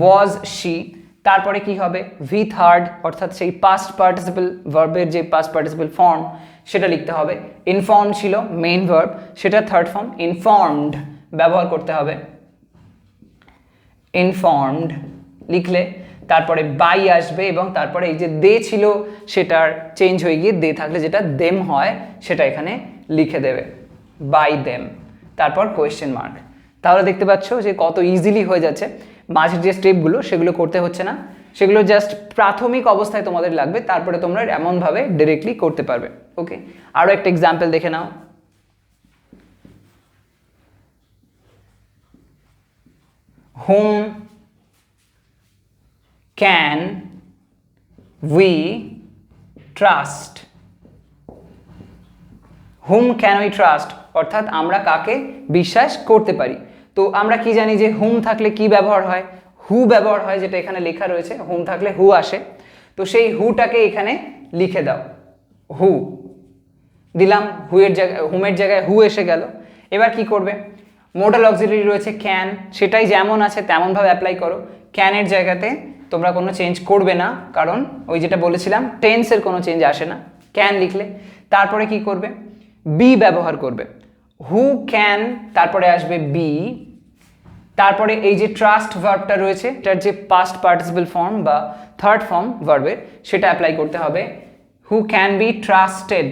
ওয়াজ শি। তারপরে কি হবে, ভি থার্ড অর্থাৎ সেই পাস্ট পার্টিসিপল ভার্বের যে পাস্ট পার্টিসিপল ফর্ম সেটা লিখতে হবে। ইনফর্ম ছিল মেইন ভার্ব, সেটা থার্ড ফর্ম ইনফর্মড ব্যবহার করতে হবে, ইনফর্মড লিখলে তারপরে বাই আসবে, এবং তারপরে এই যে দে ছিল সেটার চেঞ্জ হয়ে গিয়ে দে থাকলে যেটা দেম হয় সেটা এখানে লিখে দেবে, বাই দেম। তারপর কোয়েশ্চেন মার্ক। তাহলে দেখতে পাচ্ছ যে কত ইজিলি হয়ে যাচ্ছে, মাঝের যে স্টেপগুলো সেগুলো করতে হচ্ছে না, সেগুলো জাস্ট প্রাথমিক অবস্থায় তোমাদের লাগবে, তারপরে তোমরা এমনভাবে ডিরেক্টলি করতে পারবে। ওকে, আরও একটা এক্সাম্পল দেখে নাও। whom can we trust, whom can we trust অর্থাৎ আমরা কাকে বিশ্বাস করতে পারি। তো আমরা কি জানি যে হুম থাকলে কি ব্যবহার হয়, হু ব্যবহার হয়, যেটা এখানে লেখা রয়েছে, হুম থাকলে হু আসে। তো সেই হুটাকে এখানে লিখে দাও, হু দিলাম, হুয়ের জায়গায় হুমের জায়গায় হু এসে গেল। এবার কি করবে, মোডাল অক্সিলারি রয়েছে ক্যান, সেটাই যেমন আছে তেমনভাবে অ্যাপ্লাই করো। ক্যানের জায়গাতে তোমরা কোনো চেঞ্জ করবে না, কারণ ওই যেটা বলেছিলাম টেন্সের কোনো চেঞ্জ আসে না। ক্যান লিখলে তারপরে কি করবে, বি ব্যবহার করবে, হু ক্যান, তারপরে আসবে বি। তারপরে এই যে ট্রাস্ট ভার্বটা রয়েছে এটার যে পাস্ট পার্টিসিপল ফর্ম বা থার্ড ফর্ম ভার্বের সেটা অ্যাপ্লাই করতে হবে, হু ক্যান বি ট্রাস্টেড,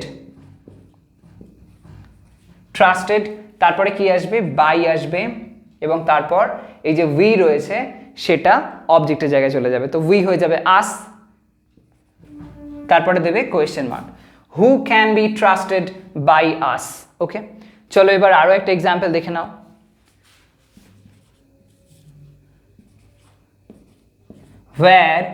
ট্রাস্টেড, তারপরে কি আসবে, বাই আসবে, এবং তারপর এই যে উই রয়েছে সেটা অবজেক্টের জায়গায় চলে যাবে, তো উই হয়ে যাবে আস, তারপরে দেবে question mark, who can be trusted by us. Okay, চলো এবার আরো একটা এক্সাম্পল দেখে নাও। where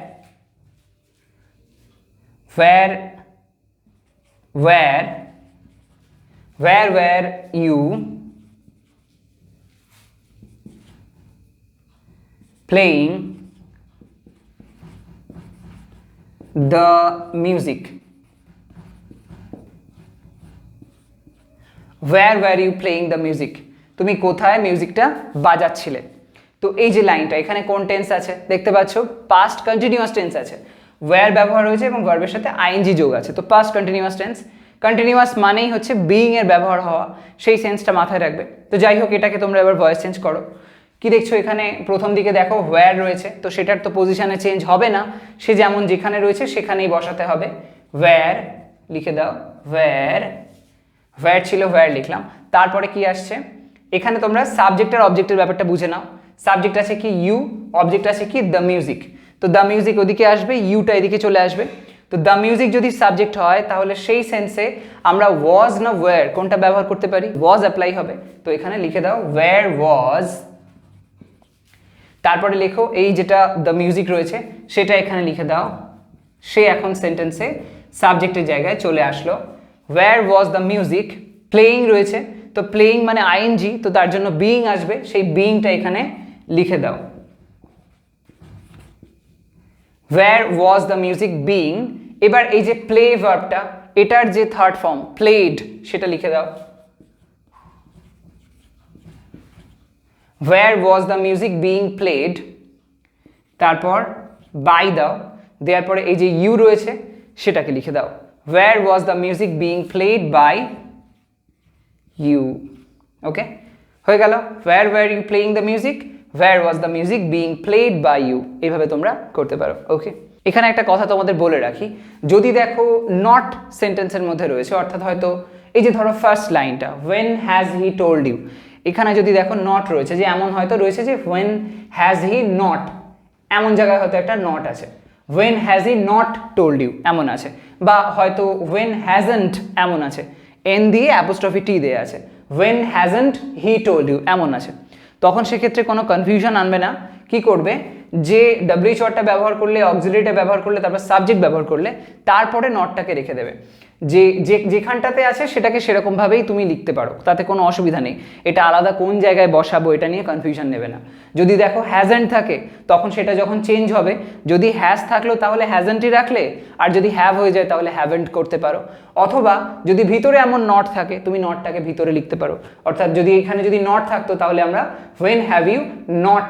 were you playing the music? Where were you playing the music? তুমি কোথায় মিউজিকটা বাজাচ্ছিলে? তো এই যে লাইনটা, এখানে কোন টেন্স আছে দেখতে পাচ্ছ, পাস্ট কন্টিনিউয়াস টেন্স আছে, ওয়্যার ব্যবহার হয়েছে এবং ভার্বের সাথে আইএনজি যোগ আছে, তো পাস্ট কন্টিনিউয়াস টেন্স। কন্টিনিউয়াস মানেই হচ্ছে বিইং এর ব্যবহার হওয়া, সেই সেন্সটা মাথায় রাখবে। তো যাই হোক, এটাকে তোমরা এবার ভয়েস চেঞ্জ করো। কি দেখছো এখানে প্রথম দিকে দেখো ওয়্যার রয়েছে, তো সেটার তো পজিশনে চেঞ্জ হবে না, সে যেমন যেখানে রয়েছে সেখানেই বসাতে হবে। ওয়্যার লিখে দাও, ওয়্যার ছিল, ওয়্যার লিখলাম। তারপরে কি আসছে এখানে, তোমরা সাবজেক্ট আর অবজেক্টের ব্যাপারটা বুঝে নাও। সাবজেক্ট আছে কি ইউ, অবজেক্ট আছে কি দ্য মিউজিক, তো দ্য মিউজিক ওদিকে আসবে, ইউটা এদিকে চলে আসবে। তো দ্য মিউজিক যদি সাবজেক্ট হয় তাহলে সেই সেন্সে আমরা ওয়াজ না ওয়্যার কোনটা ব্যবহার করতে পারি, ওয়াজ অ্যাপ্লাই হবে। তো এখানে লিখে দাও ওয়্যার ওয়াজ, তারপরে লেখো এই যেটা দ্য মিউজিক রয়েছে সেটা এখানে লিখে দাও, সে এখন সেন্টেন্সে সাবজেক্টের জায়গায় চলে আসলো। Where was the music, playing রয়েছে, তো প্লেয়িং মানে আইএনজি, তো তার জন্য বিইং আসবে, সেই বিইংটা এখানে লিখে দাও। Where was the music being. এবার এই যে প্লে ভার্বটা, এটার যে থার্ড ফর্ম প্লেড, সেটা লিখে দাও। Where was the music being played? তারপর বাই দাও, দেওয়ার পরে এই যে ইউ রয়েছে সেটাকে লিখে দাও, Where was the music being played by you? ওকে, হয়ে গেল। Where were you playing the music? Where was the music being played by you? এইভাবে তোমরা করতে পারো। ওকে, এখানে একটা কথা তোমাদের বলে রাখি, যদি দেখো নট সেন্টেন্সের মধ্যে রয়েছে, অর্থাৎ হয়তো এই যে ধরো ফার্স্ট লাইনটা when has he told you, এখানে যদি দেখো নট রয়েছে, যে এমন হয়তো রয়েছে যে when has he not, এমন জায়গায় হয়তো একটা নট আছে, when has he not told you এমন আছে, বা হয়তো when hasn't এমন আছে, এন দিয়ে অ্যাপোস্ট্রফি টি দেয়া আছে, when hasn't he told you এমন আছে, তখন সেক্ষেত্রে কোনো কনফিউশন আনবে না। কি করবে, যে ডাব্লিউএইচ ওয়ার্ডটা ব্যবহার করলে, অক্সিলারিটা ব্যবহার করলে, তারপর সাবজেক্ট ব্যবহার করলে, তারপরে নটটাকে রেখে দেবে, যে যেখানটাতে আছে সেটাকে সেরকমভাবেই তুমি লিখতে পারো, তাতে কোনো অসুবিধা নেই। এটা আলাদা কোন জায়গায় বসাবো এটা নিয়ে কনফিউশন নেবে না। যদি দেখো হ্যাজেন্ট থাকে তখন সেটা যখন চেঞ্জ হবে, যদি হ্যাজ থাকলো তাহলে হ্যাজেন্টই রাখলে, আর যদি হ্যাভ হয়ে যায় তাহলে হ্যাভেন্ট করতে পারো। অথবা যদি ভিতরে এমন নট থাকে তুমি নটটাকে ভিতরে লিখতে পারো, অর্থাৎ যদি এখানে যদি নট থাকতো তাহলে আমরা when have you not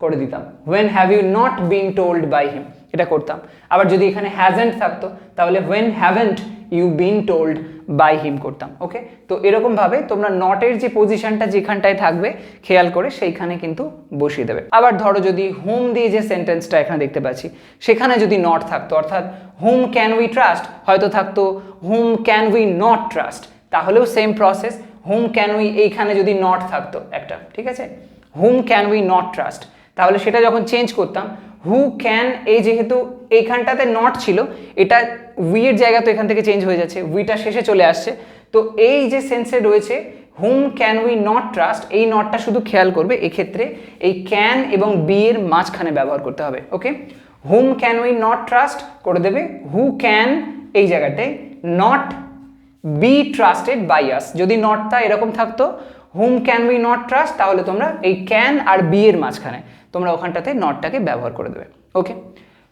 করে দিতাম, when have you not been told by him এটা করতাম। আবার যদি এখানে hasn't থাকতো তাহলে when haven't you been told by him করতাম। ওকে, তো এরকম ভাবে তোমরা নটের যে পজিশনটা যেখানটায় থাকবে খেয়াল করে সেইখানে কিন্তু বসিয়ে দেবে। আবার ধরো যদি হুম দিয়ে যে সেন্টেন্সটা এখানে দেখতে পাচ্ছি সেখানে যদি নট থাকতো, অর্থাৎ হুম ক্যান উই ট্রাস্ট, হয়তো থাকতো whom can we not trust, তাহলেও same process, whom can we এইখানে যদি নট থাকতো একটা, ঠিক আছে, whom can we not trust, তাহলে সেটা যখন চেঞ্জ করতাম হু ক্যান, এই যেহেতু এইখানটাতে নট ছিল, এটা উইয়ের জায়গা তো এখান থেকে চেঞ্জ হয়ে যাচ্ছে, উইটা শেষে চলে আসছে, তো এই যে সেন্সে রয়েছে হুম ক্যান উই নট ট্রাস্ট, এই নটটা শুধু খেয়াল করবে, এক্ষেত্রে এই ক্যান এবং বি এর মাঝখানে ব্যবহার করতে হবে। Okay, whom can we not trust করে দেবে, হু ক্যান এই জায়গাটায় not be trusted by us, যদি নটটা এরকম থাকতো whom can we not trust, তাহলে তোমরা এই ক্যান আর বি এর মাঝখানে তোমরা ওখানটাতে নটটাকে ব্যবহার করে দেবে। ওকে,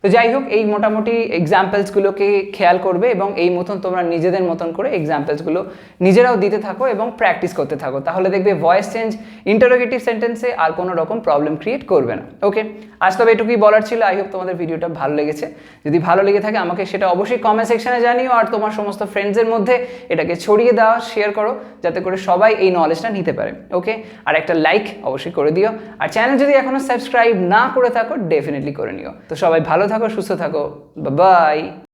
তো যাই হোক এই মোটামুটি এক্সাম্পলসগুলোকে খেয়াল করবে এবং এই মতন তোমরা নিজেদের মতন করে এক্সাম্পলসগুলো নিজেরাও দিতে থাকো এবং প্র্যাকটিস করতে থাকো, তাহলে দেখবে ভয়েস চেঞ্জ ইন্টারোগেটিভ সেন্টেন্সে আর কোনো রকম প্রবলেম ক্রিয়েট করবে না। ওকে, আজ তবে এটুকুই বলার ছিল। আই হোপ তোমাদের ভিডিওটা ভালো লেগেছে, যদি ভালো লেগে থাকে আমাকে সেটা অবশ্যই কমেন্ট সেকশনে জানিও, আর তোমার সমস্ত ফ্রেন্ডসের মধ্যে এটাকে ছড়িয়ে দেওয়া শেয়ার করো যাতে করে সবাই এই নলেজটা নিতে পারে। ওকে, আর একটা লাইক অবশ্যই করে দিও, আর চ্যানেল যদি এখনো সাবস্ক্রাইব না করে থাকো ডেফিনেটলি করে নিও। তো সবাই ভালো থাকো, সুস্থ থাকো, বাই।